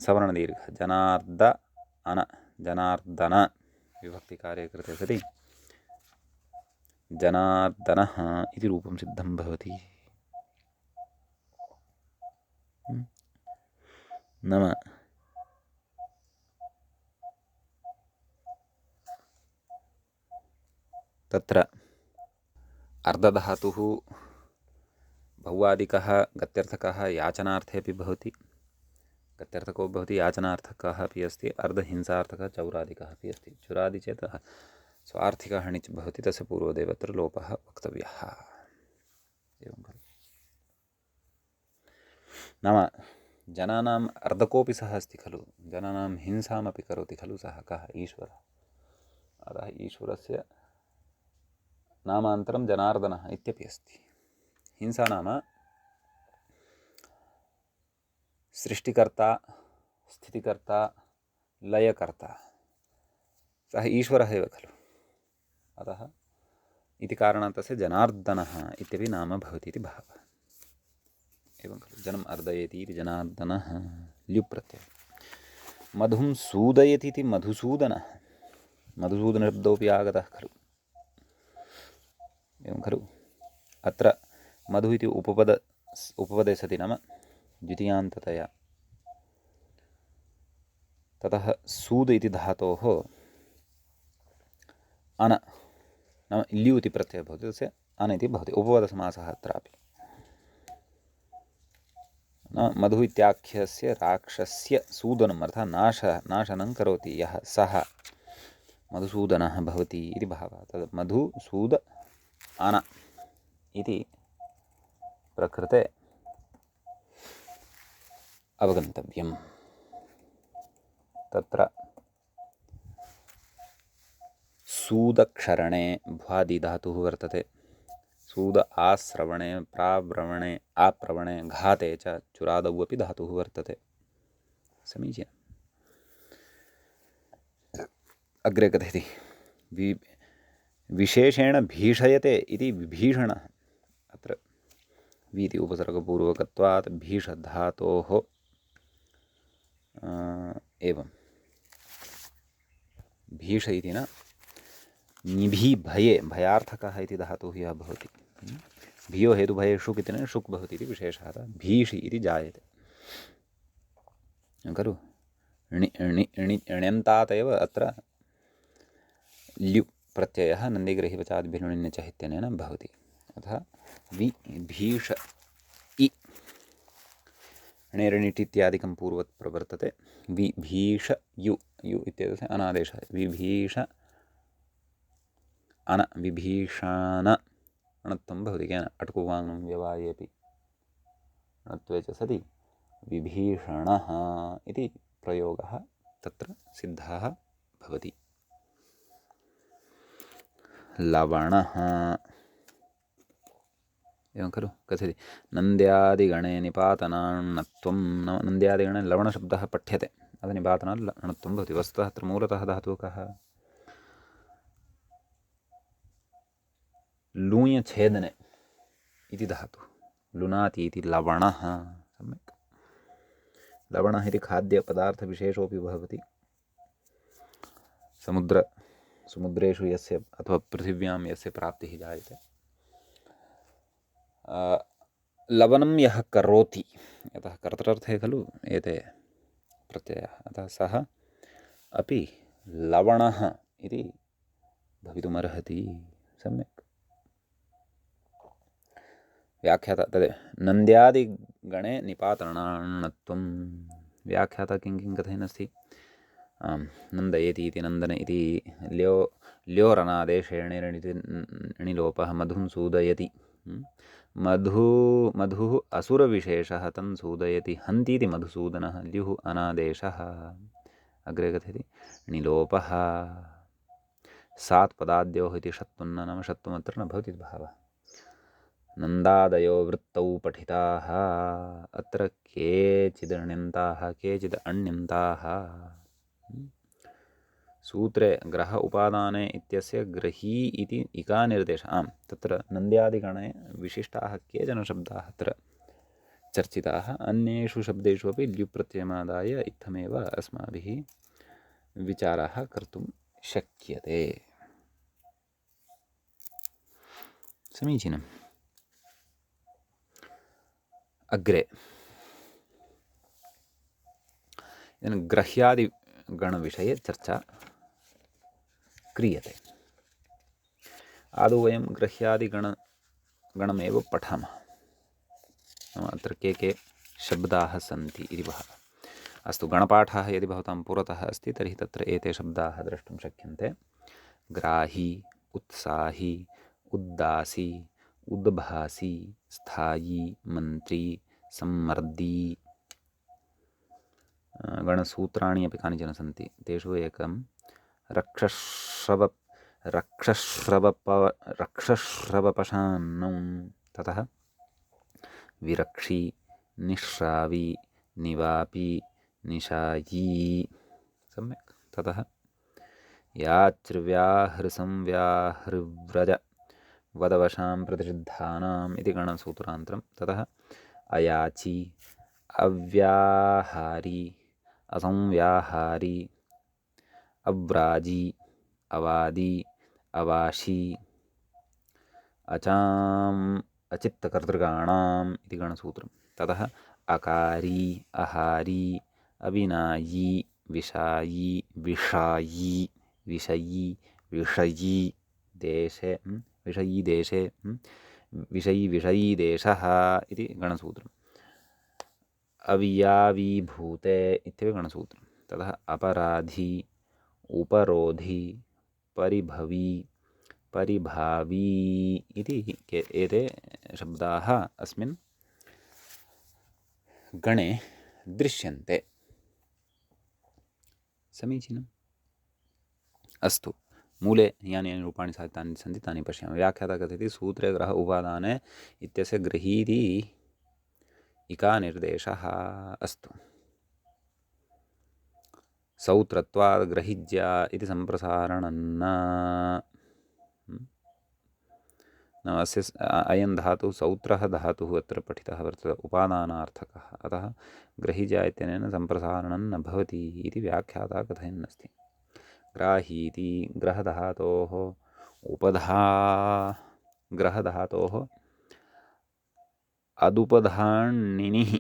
सवर्णदीर्घः, जनार्द अन जनार्दन विभक्तिकार्ये कृते सति जनार्दनः इति रूपं सिद्धं भवति। नाम तत्र अर्धधातुः बहुवादिकः गत्यर्थकः याचनार्थे भवति, गत्यर्थको भवति, याचनार्थकः अपि अस्ति, अर्धहिंसार्थकः चौरादिकः अपि अस्ति। चुरादि चेत् स्वार्थिकः णिच् भवति, तस्य पूर्वदेव अत्र लोपः वक्तव्यः। एवं खलु, नाम जनानाम् अर्धकोऽपि सः अस्ति खलु, जनानां हिंसामपि करोति खलु, सः कः? ईश्वरः। अतः ईश्वरस्य नामान्तरं जनार्दनः इत्यपि अस्ति। हिंसा नाम सृष्टिकर्ता, स्थितिकर्ता, लयकर्ता, सः ईश्वरः एव खलु। अतः इति कारणात् तस्य जनार्दनः इत्यपि नाम भवति इति भावः। एवं खलु, जनम् अर्दयति इति जनार्दनः ल्युप् प्रत्ययः। मधुं सूदयति इति मधुसूदनः, मधुसूदनशब्दोऽपि आगतः खलु। एवं खलु, अत्र मधु इति उपपदे सति नाम द्वितीयान्ततया, ततः सूद इति धातोः अन नाम ल्यु इति प्रत्ययः भवति, तस्य अन इति भवति, उपपदसमासः अत्रापि। मधु इत्याख्यस्य राक्षस्य सूदनम् अर्थात् नाशनं करोति यः सः मधुसूदनः भवति इति भावः। तद् मधुसूद अन इति प्रकृते अवगन्तव्यम्। तत्र सूदक्षरणे भ्वादिधातुः वर्तते। सूद आश्रवणे प्राव्रवणे आप्रवणे घाते च चुरादौ अपि धातुः वर्तते। समीचीनम्। अग्रे कथयति विशेषेण भीषयते इति विभीषणः। अत्र वीति उपसर्गपूर्वकत्वात् भीषधातोः एवं भीष इति न निभीभये भयार्थकः इति धातुः यः भवति। भियो हेतुभये शुक् इति न शुक् भवति इति विशेषः। भीषि इति जायते खलु। ण्यन्तात् एव अत्र ल्यु प्रत्ययः नन्दिग्रहिवचाद्भिर्णिन्यच इत्यनेन भवति। अतः विभीष इ णेरणिट् इत्यादिकं पूर्वत् प्रवर्तते। विभीष यु यु इत्यस्य अनादेशः विभीष अन विभीषण अणत्वं भवति। केन अट्कुवाङ्नं व्यवायेपि अणत्वे च सति विभीषणः इति प्रयोगः तत्र सिद्धः भवति। लवणः एवं खलु कथयति नन्द्यादिगणे निपातनान्नत्वं। नन्द्यादिगणे लवणशब्दः पठ्यते अतः निपातनात् अणत्वं भवति। वस्तुतः अत्र मूलतः धातुः कः? लूञ्छेदने इति धातुः। लुनाति इति लवणः। सम्यक्। लवणः इति खाद्यपदार्थविशेषोऽपि भवति। समुद्रेषु यस्य अथवा पृथिव्यां यस्य प्राप्तिः जायते लवनं यः करोति, यतः कर्तृर्थे खलु एते प्रत्ययः, अतः सः अपि लवणः इति भवितुमर्हति। सम्यक्। व्याख्याता तद् नन्द्यादिगणे निपातनान्नत्वं। व्याख्याता किं कथयन्नस्ति? नन्दयति इति नन्दन इति ल्योरनादेशेणिलोपः मधुं सूदयति। मधुः असुरविशेषः तं सूदयति हन्तीति मधुसूदनः ल्युः अनादेशः। अग्रे कथयति णिलोपः सात् पदाद्योः इति षत्वन्न नाम षत्वमत्र न भवति भावः। नन्दादयो वृत्तौ पठिताः। अत्र केचिद् ण्यन्ताः केचिद् अण्यन्ताः। सूत्रे ग्रह उपादाने इत्यस्य ग्रही इति इकानिर्देशः। आम्, तत्र नन्द्यादिगणे विशिष्टाः केचन शब्दाः अत्र चर्चिताः। अन्येषु शब्देषु अपि ल्युप्रत्ययमादाय इत्थमेव अस्माभिः विचाराः कर्तुं शक्यते। समीचीनम्। अग्रे ग्रह्यादिगणविषये चर्चा क्रियते। आदौ वयं ग्रह्यादिगणमेव पठामः। अत्र के शब्दाः सन्ति इति भावः। अस्तु, गणपाठः यदि भवतां पुरतः अस्ति तर्हि तत्र एते शब्दाः द्रष्टुं शक्यन्ते। ग्राही, उत्साही, उद्दासी, उद्भासी, स्थायी, मन्त्री, सम्मर्दी। गणसूत्राणि अपि कानिचन सन्ति। तेषु एकं रक्षश्रवपशान्नौ, ततः विरक्षी, निःश्रावी, निवापी, निशायी। सम्यक्। ततः याच्र्व्याहृसंव्याहृव्रज वदवशां प्रतिषिद्धानाम् इति गणसूत्रान्तरं। ततः अयाची, अव्याहारी, असंव्याहारी, अव्राजी, अवादी, अवाशी, अचित्तकर्तृकाणाम् इति गणसूत्रं। ततः अकारी, अहारी, अविनायी, विषायी, विषायी, विषयी, विषयी देशे, विषयी देशे, विषयी विषयी देशः इति गणसूत्रम्। अव्यावीभूते इत्यपि गणसूत्रं। ततः अपराधी, उपरोधी, परिभवी, परिभावी इति एते शब्दाः अस्मिन् गणे दृश्यन्ते। समीचीनम्। अस्तु, मूले यानि यानि रूपाणि साधितानि सन्ति तानि पश्यामः। व्याख्याता कथयति सूत्रे ग्रह उपादाने इत्यस्य गृहीति इकानिर्देशः। अस्तु, सौत्रत्वाद् ग्रहिज्या इति सम्प्रसारणन्न नाम अस्य अयं धातुः सौत्रः धातुः अत्र पठितः वर्तते उपादानार्थकः। अतः ग्रहिज्या इत्यनेन सम्प्रसारणं न भवति इति व्याख्याता कथयन्नस्ति। ग्राहीति ग्रहधातोः ग्रहधातोः अदुपधाण्णिनिः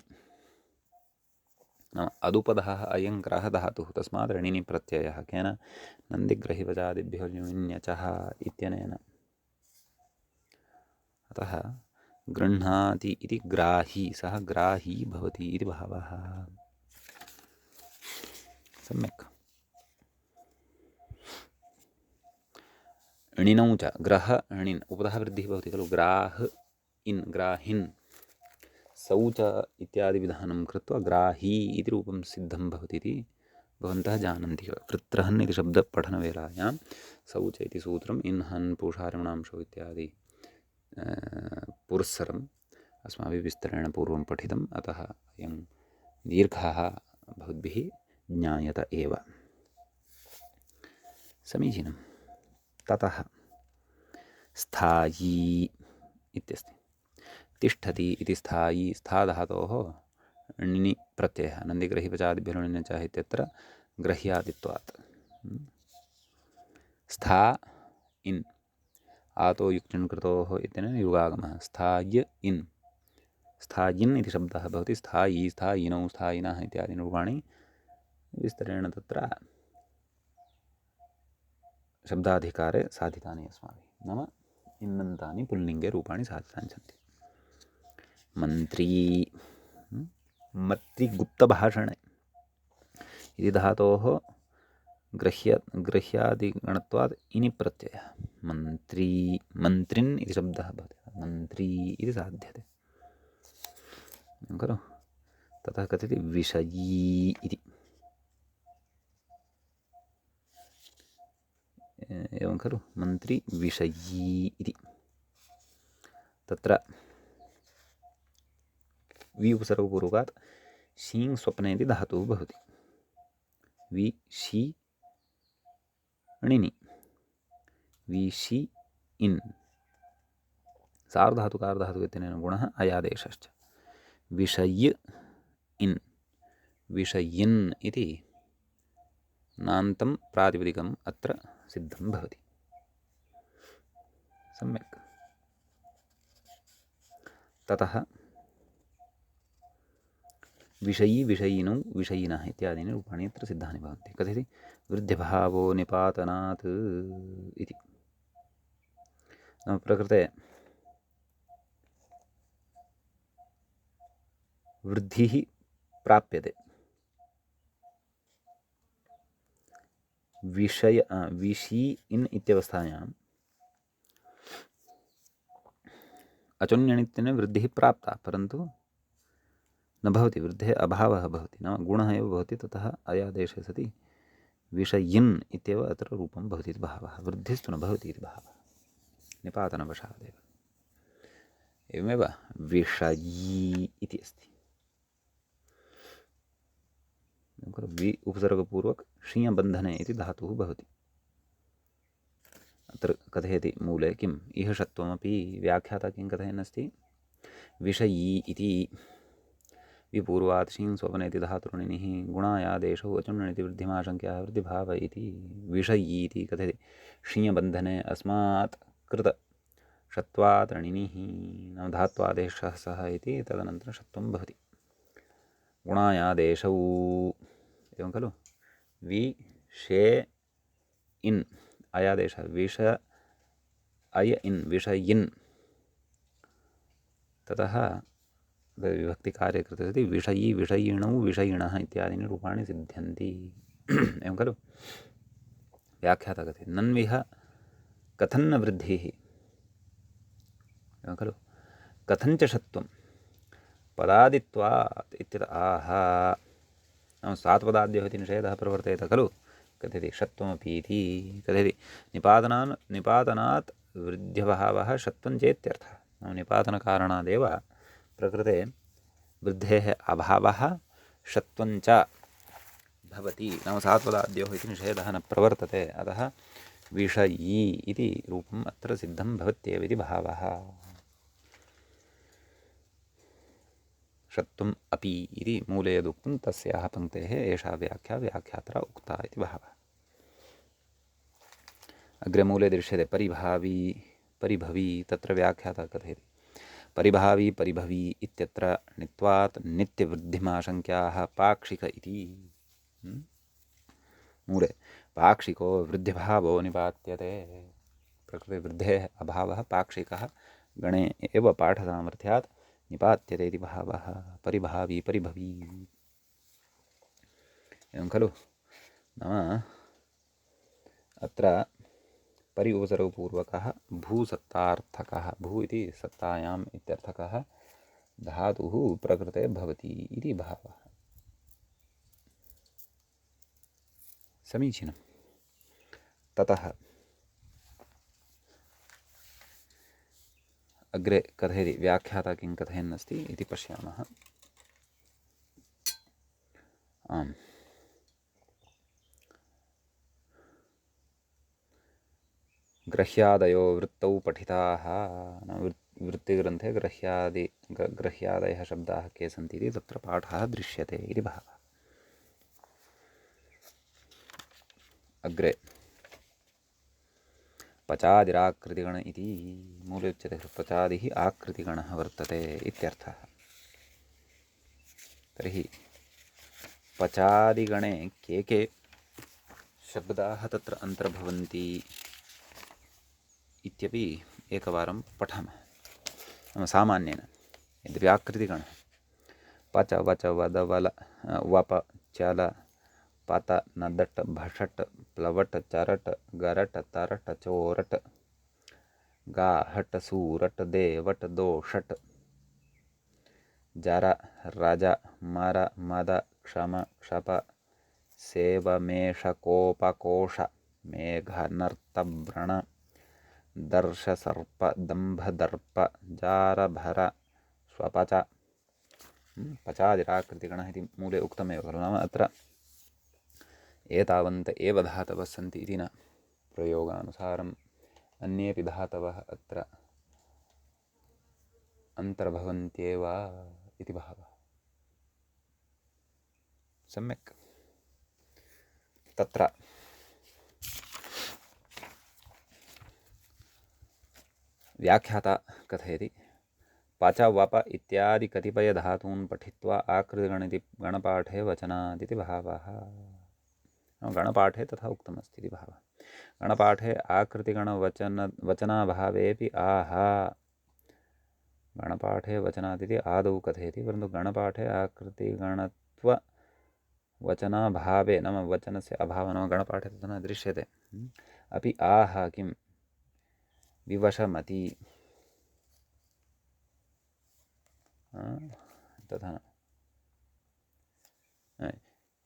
नाम अदुपधः अयं ग्रहधातुः, तस्मात् णिनि प्रत्ययः केन नन्दिग्रहिवचादिभ्यो ल्युञ्चः इत्यनेन। अतः गृह्णाति इति ग्राही, सः ग्राही भवति इति भावः। सम्यक्। णिनौ च ग्रह णिन् उपधः वृद्धिः भवति खलु। ग्राह इन् ग्राहिन् सौच इत्यादि विधानं कृत्वा ग्राही इति रूपं सिद्धं भवति इति भवन्तः जानन्ति। वृत्रहन् इति शब्दपठनवेलायां सौच इति सूत्रम् इन्हन् पूषारिणांशो इत्यादि पुरस्सरम् अस्माभिः विस्तरेण पूर्वं पठितम्। अतः अयं दीर्घः भवद्भिः ज्ञायत एव। समीचीनं। ततः स्थायी इत्यस्ति। तिष्ठति इति स्थायी, स्थाधातोः णिनि प्रत्ययः नन्दिग्रहिवचादिभ्यो णिञ्चः इत्यत्र ग्रह्यादित्वात्। स्था इन् आतो युक्तिन् कृतोः इत्यनेन युगागमः। स्थाय इन्, स्थायिन् इति शब्दः भवति। स्थायी, स्थायिनौ, स्थायिनः इत्यादीनि रूपाणि विस्तरेण तत्र शब्दाधिकारे साधितानि अस्माभिः। नाम इन्नन्तानि पुल्लिङ्गे रूपाणि साधितानि सन्ति। मन्त्री, मत्रिगुप्तभाषणे इति धातोः गृह्यादिगणत्वात् इनि प्रत्ययः। मन्त्री, मन्त्रिन् इति शब्दः भवति। मन्त्री इति साध्यते खलु। ततः कथयति विषयी इति। एवं खलु, मन्त्री विषयी इति। तत्र वि उपसर्गपूर्वकात् शीङ् स्वप्ने इति धातुः भवति। वि शी णिनि, विषि इन् सार्वधातुकार्धधातुक इत्यनेन गुणः अयादेशश्च। विषय् इन्, विषयिन् इति नान्तं प्रातिपदिकम् अत्र सिद्धं भवति। सम्यक्। ततः विषयी, विषयिनौ, विषयिनः इत्यादीनि रूपाणि अत्र सिद्धानि भवन्ति। कथयति वृद्धिभावो निपातनात् इति। नाम प्रकृते वृद्धिः प्राप्यते। विषि इन् इत्यवस्थायाम् अचुन्यनित्यने वृद्धिः प्राप्ता, परन्तु न भवति, वृद्धेः अभावः भवति, नाम गुणः एव भवति। ततः अयादेशे सति विषयिन् इत्येव अत्र रूपं भवति इति भावः। वृद्धिस्तु न भवति इति भावः, निपातनवशादेव। एवमेव विषयी इति अस्ति। वि उपसर्गपूर्वक षीयबन्धने इति धातुः भवति। अत्र कथयति मूले किम् इह षत्वमपि। व्याख्याता किं कथयन्नस्ति। विषयी इति विपूर्वात् शीं स्वप्ने इति धातुर्णिनिः गुणायादेशौ अचुन्ननिति वृद्धिमाशङ्क्याः वृद्धिभाव इति विषयी इति कथयति। शीयबन्धने अस्मात् कृत षत्वात् णिनिः नाम धात्वादेशः सः इति तदनन्तरं षत्वं भवति। गुणायादेशौ एवं खलु। विषे इन् अयादेशः, विष अय इन् विषयिन्। ततः विभक्तिकार्ये कृते सति विषयी विषयिणौ विषयिणः इत्यादीनि रूपाणि सिद्ध्यन्ति एवं खलु। व्याख्याता कथयति नन्विह कथन्न वृद्धिः एवं खलु। कथञ्च षत्वं पदादित्वात् इत्यतः आहा नाम स्वात्पदाद्यो इति निषेधः प्रवर्तेत खलु। कथयति षत्वमपि इति कथयति निपातनात् वृद्ध्यभावः षत्वं चेत्यर्थः। नाम निपातनकारणादेव प्रकृते वृद्धेः अभावः षत्वं च भवति। नाम स्वात्पदाद्योः इति निषेधः न प्रवर्तते। अतः विषयी इति रूपम् अत्र सिद्धं भवत्येव इति भावः। षत्वम् अपि इति मूले यदुक्तं तस्याः पङ्क्तेः एषा व्याख्या व्याख्यात्रा उक्ता इति भावः। अग्रे मूले दृश्यते परिभावी परिभवी। तत्र व्याख्याता कथयति परिभावी परिभवी इत्यत्र नित्वात् नित्यवृद्धिमाशङ्क्याः पाक्षिक इति। मूले पाक्षिको वृद्धिभावो निपात्यते। प्रकृतिवृद्धेः अभावः पाक्षिकः गणे एव पाठसामर्थ्यात् निपात्यते इति भावः। परिभावी परिभवी एवं खलु। नाम अत्र परि उपसर्गपूर्वकः भूसत्तार्थकः भू इति सत्तायाम् इत्यर्थकः धातुः प्रकृते भवति इति भावः। समीचीनं। ततः अग्रे कथयति व्याख्याता किं कथयन्नस्ति इति पश्यामः। आम् ग्रह्यादयो वृत्तौ पठिताः। वृत्तिग्रन्थे ग्रह्यादयः शब्दाः के सन्ति इति तत्र पाठः दृश्यते इति भावः। अग्रे पचादिराकृतिगण इति मूले उच्यते पचादिः आकृतिगणः वर्तते इत्यर्थः। तर्हि पचादिगणे के शब्दाः तत्र अन्तर्भवन्ति इत्यपि एकवारं पठामः। नाम सामान्येन यद् व्याकृतिगणः पच वच वद वल वप चल पत नदट भषट प्लवट चरट गरट तरट चोरट गाहट सूरट देवट दोषट जर रज मर मद क्षम क्षप सेवमेष कोप कोश मेघ नर्त व्रण दर्श सर्प दंभ दर्प जार भर स्वपच पचादिराकृतिगणः इति मूले उक्तमेव खलु। नाम अत्र एतावन्त एव धातवः सन्ति इति न, प्रयोगानुसारम् अन्येपि धातवः अत्र अन्तर्भवन्त्येव इति भावः। सम्यक्। तत्र व्याख्याता कथयति पच वप इत्यादि कतिपय धातून् पठित्वा आकृतिगणिति गणपाठे वचनादिति भावः। गणपाठे तथा उक्तमस्ति इति भावः। गणपाठे वचनाभावेऽपि आहा गणपाठे वचनादिति आदौ कथयति, परन्तु गणपाठे आकृतिगणत्व वचनाभावे नाम वचनस्य अभावः नाम गणपाठे तथा न दृश्यते। अपि आहा किं विवशमति तथा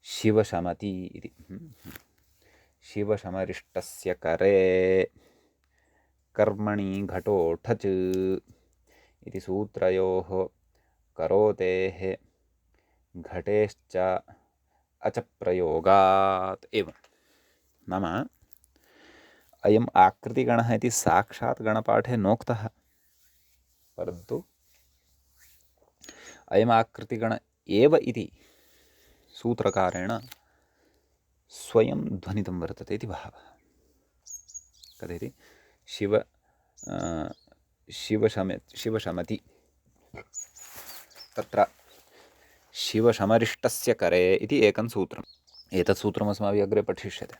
शिवशमति इति। शिवशमरिष्टस्य करे कर्मणि घटो ठच इति सूत्रयोः करोतेः घटेश्च अच प्रयोगात् एव। नाम अयम् आकृतिगणः इति साक्षात् गणपाठे नोक्तः, परन्तु अयम् आकृतिगण एव इति सूत्रकारेण स्वयं ध्वनितं वर्तते इति भावः। कथयति शिवशमति तत्र शिवशमरिष्टस्य करे इति एकं सूत्रम्। एतत् सूत्रम् अस्माभिः अग्रे पठिष्यते।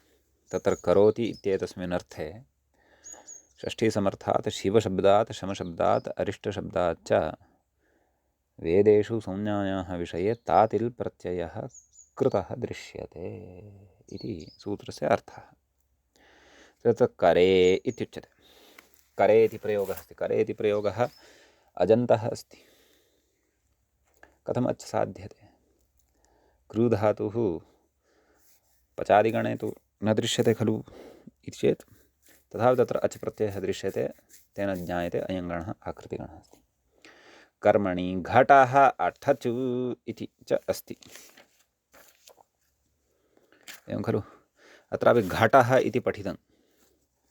तत्र करोति इत्येतस्मिन् अर्थे षष्ठीसमर्थात् शिवशब्दात् शमशब्दात् अरिष्टशब्दात् च वेदेषु संज्ञायाः विषये तातिल् प्रत्ययः कृतः दृश्यते इति सूत्रस्य अर्थः। तत्र करे इत्युच्यते। करे इति प्रयोगः अस्ति। करे इति प्रयोगः अजन्तः अस्ति। कथम् अच् साध्यते? क्रूधातुः पचादिगणे तु न दृश्यते खलु इति चेत् तथा तत्र अच् प्रत्ययः दृश्यते, तेन ज्ञायते अयं गणः आकृतिगणः अस्ति। कर्मणि घटः अठचु इति च अस्ति, एवं खलु। अत्रापि घटः इति पठितम्,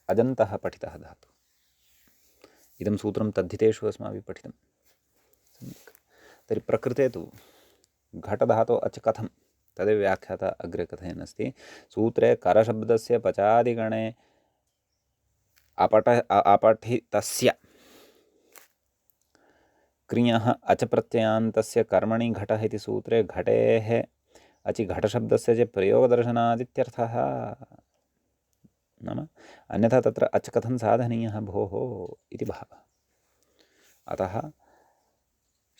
अजन्तः पठितः धातुः। इदं सूत्रं तद्धितेषु अस्माभिः पठितं सम्यक्। तर्हि प्रकृते तु घटधातोः अच् कथं तदेव व्याख्याता अग्रे कथयन् अस्ति। सूत्रे करशब्दस्य पचादिगणे अपठितस्य क्रियः अच प्रत्ययान्तस्य कर्मणि घटः इति सूत्रे घटेः अचि घटशब्दस्य च प्रयोगदर्शनादित्यर्थः। नाम अन्यथा तत्र अच् कथं साधनीयः भोः इति भावः। अतः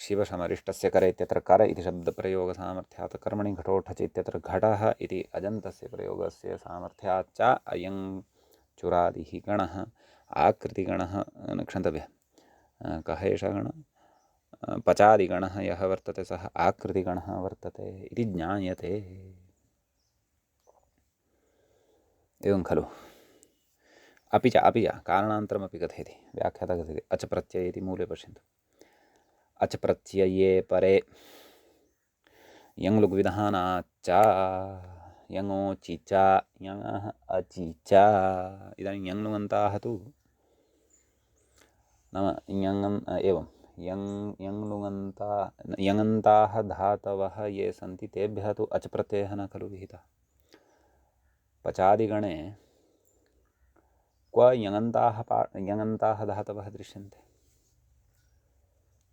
शिवसमरिष्टस्य कर इत्यत्र कर इति शब्दप्रयोगसामर्थ्यात् कर्मणि घटोठच इत्यत्र घटः इति अजन्तस्य प्रयोगस्य सामर्थ्याच्च अयं चुरादिः गणः आकृतिगणः न क्षन्तव्यः। कः एषः गणः? पचादिगणः यः वर्तते सः आकृतिगणः वर्तते इति ज्ञायते, एवं खलु। अपि च कारणान्तरमपि कथयति, व्याख्याता कथयति। अच प्रत्यय इति मूले पश्यन्तु। अच प्रत्यये परे यङ् लुग्विधानाच्च यङोचि च यङः अचि च। इदानीं यङ् लुङन्ताः तु नाम यङम् एवं यङ् लुङन्ता यङन्ताः धातवः ये सन्ति तेभ्यः तु अच प्रत्ययः न खलु विहितः। पचादिगणे क्व यङन्ताः धातवः दृश्यन्ते?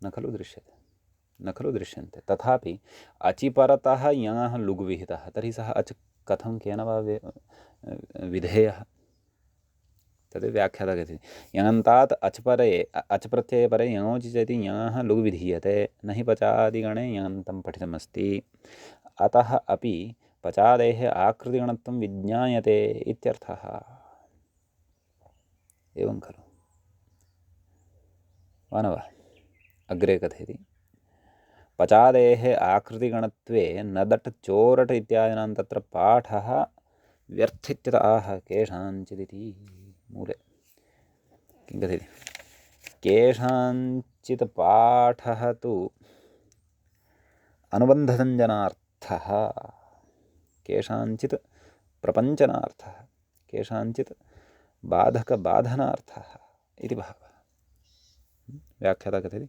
न खलु दृश्यते, न खलु दृश्यन्ते। तथापि अचि परतः यङः लुग् विहितः, तर्हि सः अच् कथं केन वा विधेयः? तद् व्याख्याता कथयति। यङन्तात् अच् प्रत्यये परे यङोचि चेति यङः लुग् विधीयते, न हि पचादिगणे यङन्तं पठितमस्ति। अतः अपि पचादेः आकृतिगणत्वं विज्ञायते इत्यर्थः, एवं खलु वा न वा? अग्रे कथयति। पचादेः आकृतिगणत्वे न दट् चोरट् इत्यादीनां तत्र पाठः व्यर्थित्यत आह केषाञ्चिदिति मूले किं कथयति? केषाञ्चित् पाठः तु अनुबन्धसञ्जनार्थः, केषाञ्चित् प्रपञ्चनार्थः, केषाञ्चित् बाधकबाधनार्थः इति भावः। व्याख्याता कथयति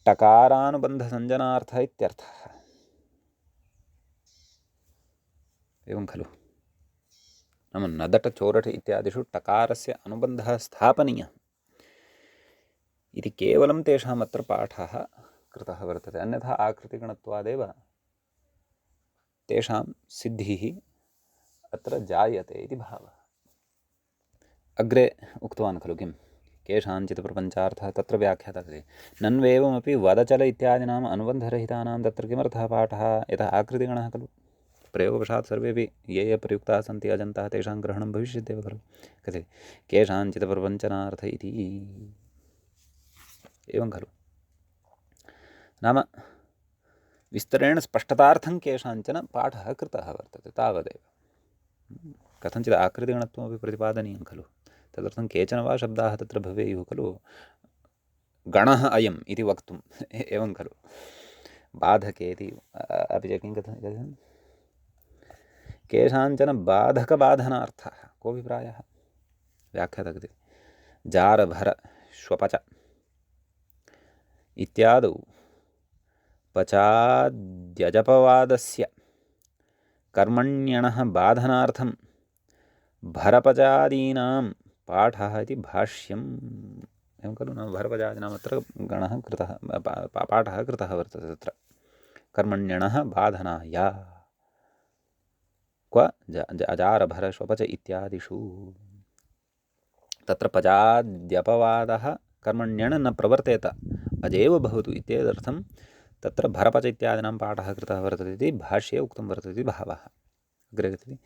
टकारानुबन्धसञ्जनार्थः इत्यर्थः, एवं खलु। नाम नदट चोरट इत्यादिषु टकारस्य अनुबन्धः स्थापनीयः इति केवलं तेषाम् अत्र पाठः कृतः वर्तते। अन्यथा आकृतिगणत्वादेव तेषां सिद्धिः अत्र जायते इति भावः। अग्रे उक्तवान् खलु किं? केषाञ्चित् प्रपञ्चार्थः तत्र व्याख्याता कथयति। नन्वेवमपि वदचल इत्यादीनाम् अनुबन्धरहितानां तत्र किमर्थः पाठः? यतः आकृतिगणः खलु। प्रयोगवशात् सर्वेपि ये ये प्रयुक्ताः सन्ति अजन्ताः तेषां ग्रहणं भविष्यत्येव खलु। कथयति केषाञ्चित् प्रपञ्चनार्थ इति, एवं खलु। नाम विस्तरेण स्पष्टतार्थं केषाञ्चन पाठः कृतः वर्तते, तावदेव। कथञ्चित् आकृतिगणत्वमपि प्रतिपादनीयं खलु। तदर्थं केचन वा शब्दाः तत्र भवेयुः खलु, गणः अयम् इति वक्तुम्, एवं खलु। बाधके इति अपि च किं कथयति? केषाञ्चन बाधकबाधनार्थः कोऽभिप्रायः? व्याख्याता कथयति जारभर श्वपच इत्यादौ पचाद्यजपवादस्य कर्मण्यणः बाधनार्थं भरपचादीनां पाठः इति भाष्यम्, एवं खलु। नाम भरपचादीनाम् अत्र गणः कृतः, पाठः कृतः वर्तते तत्र कर्मण्यणः बाधनाय। क्व अजारभर श्वपच इत्यादिषु तत्र पचाद्यपवादः कर्मण्यण न प्रवर्तेत, अजेव भवतु इत्येतदर्थं तत्र भरपच इत्यादीनां पाठः कृतः वर्तते इति भाष्ये उक्तं वर्तते इति भावः। अग्रे गच्छति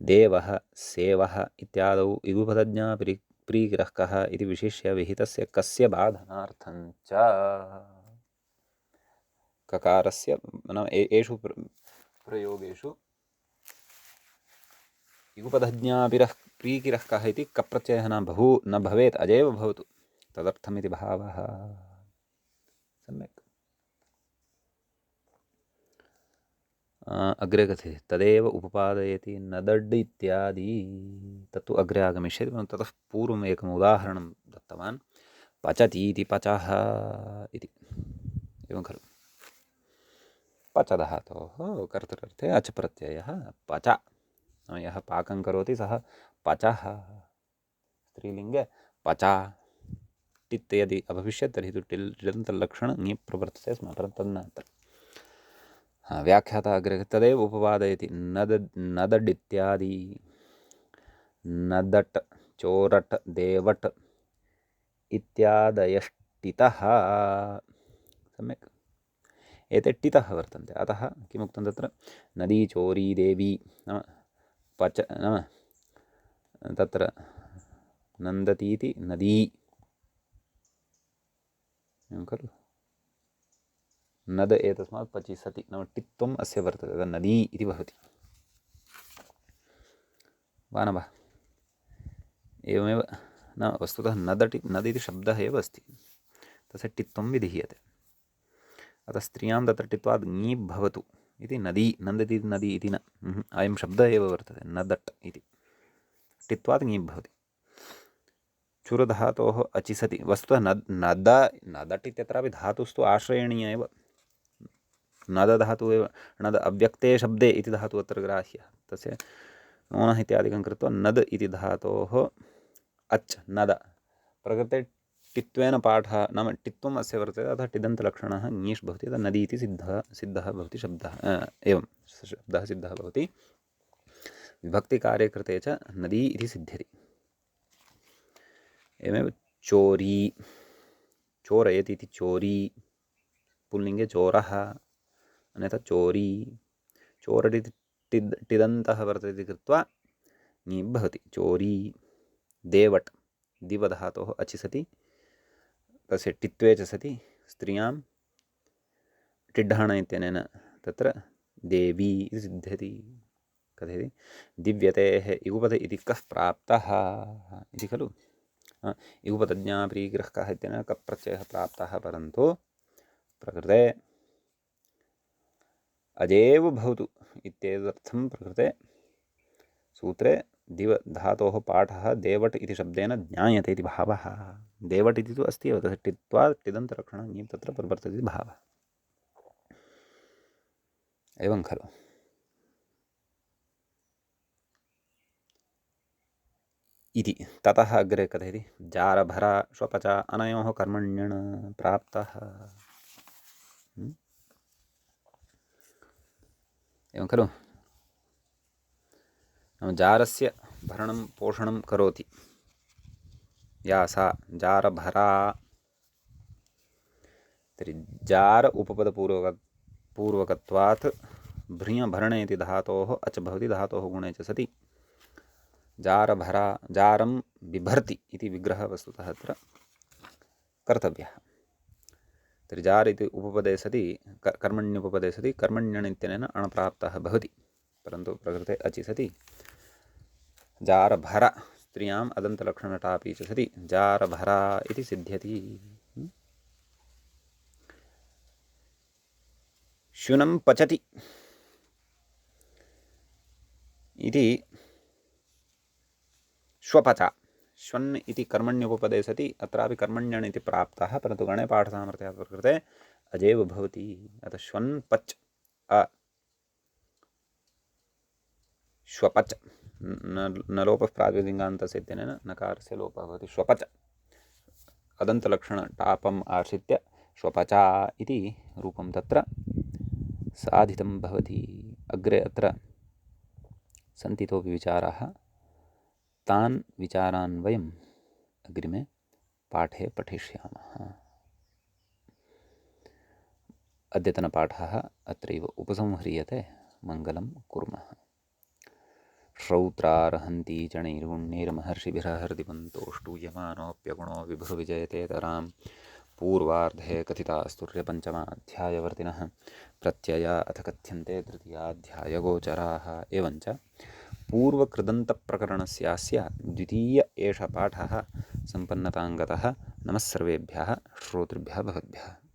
देवः सेवः इत्यादौ इगुपदज्ञा प्रीगिरः कः इति विशिष्य विहितस्य कस्य बाधनार्थं च ककारस्य नाम एषु प्रयोगेषु इगुपदज्ञापिरः प्रीगिरः कः इति कप्रत्ययः न भवेत् अजेव भवतु तदर्थमिति भावः। सम्यक्। अग्रे कथ्यते तदेव उपपादयति नदड् इत्यादि तत्तु अग्रे आगमिष्यति परन्तु ततः पूर्वम् एकम् उदाहरणं दत्तवान् पचतीति पचः इति एवं खलु पच धातोः कर्तृर्थे अच् प्रत्ययः पच नाम यः पाकं करोति सः पचः स्त्रीलिङ्गे पचा टित् यदि अभविष्यत् तर्हि तु टिलन्तल्लक्षणं ङि प्रवर्तते स्म परन्तु तन्नात्र व्याख्याता अग्रे तदेव उपपादयति नदड् इत्यादि नदट् चोरट् देवट् इत्यादयष्टितः सम्यक् एते टितः वर्तन्ते अतः किमुक्तं तत्र नदी चोरी देवी नाम पच नाम तत्र नन्दतीति नदी एवं खलु नद एतस्मात् पचि सति नाम टित्वम् अस्य वर्तते नदी इति भवति वा न वा एवमेव न वस्तुतः नद इति शब्दः एव अस्ति तस्य टित्वं विधीयते अतः स्त्रियां तत्र टित्वात् ङी भवतु इति नदी नन्दति नदी इति न अयं शब्दः एव वर्तते नदट् इति टित्वात् ङी भवति चुरधातोः अचिसति वस्तुतः नदट् इत्यत्रापि धातुस्तु आश्रयणीय एव नद धातु एव नद अव्यक्ते शब्दे इति धातु अत्र ग्राह्यः तस्य नोनः इत्यादिकं कृत्वा नद इति धातोः अच् नद प्रकृते टित्वेन पाठः नाम टित्वम् अस्य वर्तते अतः टिदन्तलक्षणः ङीष् भवति अतः नदी इति सिद्धः भवति शब्दः एवं शब्दः सिद्धः भवति विभक्तिकार्ये कृते च नदी इति सिद्ध्यति एवमेव चोरी चोरयति इति चोरी पुल्लिङ्गे चोरः अन्यथा चोरी चोरडि टिदन्तः वर्तते इति कृत्वा ङी भवति चोरी देवट् दिवधातोः अचि सति तस्य टित्वे च सति स्त्रियां टिड्ढाण इत्यनेन तत्र देवी इति सिद्ध्यति कथयति दिव्यतेः इगुपद इति कः प्राप्तः इति खलु इगुपदज्ञाप्रीगिरः इत्यनेन कः प्रत्ययः प्राप्तः परन्तु प्रकृते अजेव भवतु इत्येतदर्थं प्रकृते सूत्रे दिव धातोः पाठः देवट् इति शब्देन ज्ञायते इति भावः देवट् इति तु अस्ति एव तस्य टित्वात् टिदन्तलक्षणं तत्र प्रवर्तते इति भावः एवं खलु इति ततः अग्रे कथयति जारभरा श्वपचा अनयोः कर्मण्यण प्राप्तः एवं खलु जारस्य भरणं पोषणं करोति या सा जारभरा तर्हि जार उपपदपूर्वकत्वात् भ्रियभरणे इति धातोः अच भवति धातोः गुणे च सति जारभरा जारं बिभर्ति इति विग्रहः वस्तुतः अत्र कर्तव्यः तर्हि जार इति उपपदे सति कर्मण्युपपदे सति कर्मण्यण इत्यनेन अणप्राप्तः भवति परन्तु प्रकृते अचि सति जारभर स्त्रियाम् अदन्तलक्षणटापि च सति जारभरा इति सिद्ध्यति शुनं पचति इति श्वपचा श्वन् इति कर्मण्युपपदे सति अत्रापि कर्मण्यण इति प्राप्तः परन्तु गणे पाठसामर्थ्यात् प्रकृते अजेव भवति अतः श्वन् पच् अ श्वपच न लोपः प्रातिपदिकान्तस्य इत्यनेन नकारस्य लोपः भवति श्वपच अदन्तलक्षणटापम् आश्रित्य श्वपचा इति रूपं तत्र साधितं भवति अग्रे अत्र सन्ति इतोपि विचाराः तान् विचारान् वयम् अग्रिमे पाठे पठिष्यामः अद्यतनपाठः अत्रैव उपसंह्रियते। मङ्गलं कुर्मः। श्रौत्रार्हन्ति च नैर्गुण्यैर्महर्षिभिरहृदिपन्तो ष्टूयमानोऽप्यगुणो विभुर्विजयतेतरां पूर्वार्धे कथितास्तुर्यपञ्चमाध्यायवर्तिनः प्रत्यया अथ कथ्यन्ते तृतीयाध्यायगोचराः। एवञ्च पूर्वकृदन्तप्रकरणस्यास्य द्वितीय एष पाठः सम्पन्नताङ्गतः। नमः सर्वेभ्यः श्रोतृभ्यः भवद्भ्यः।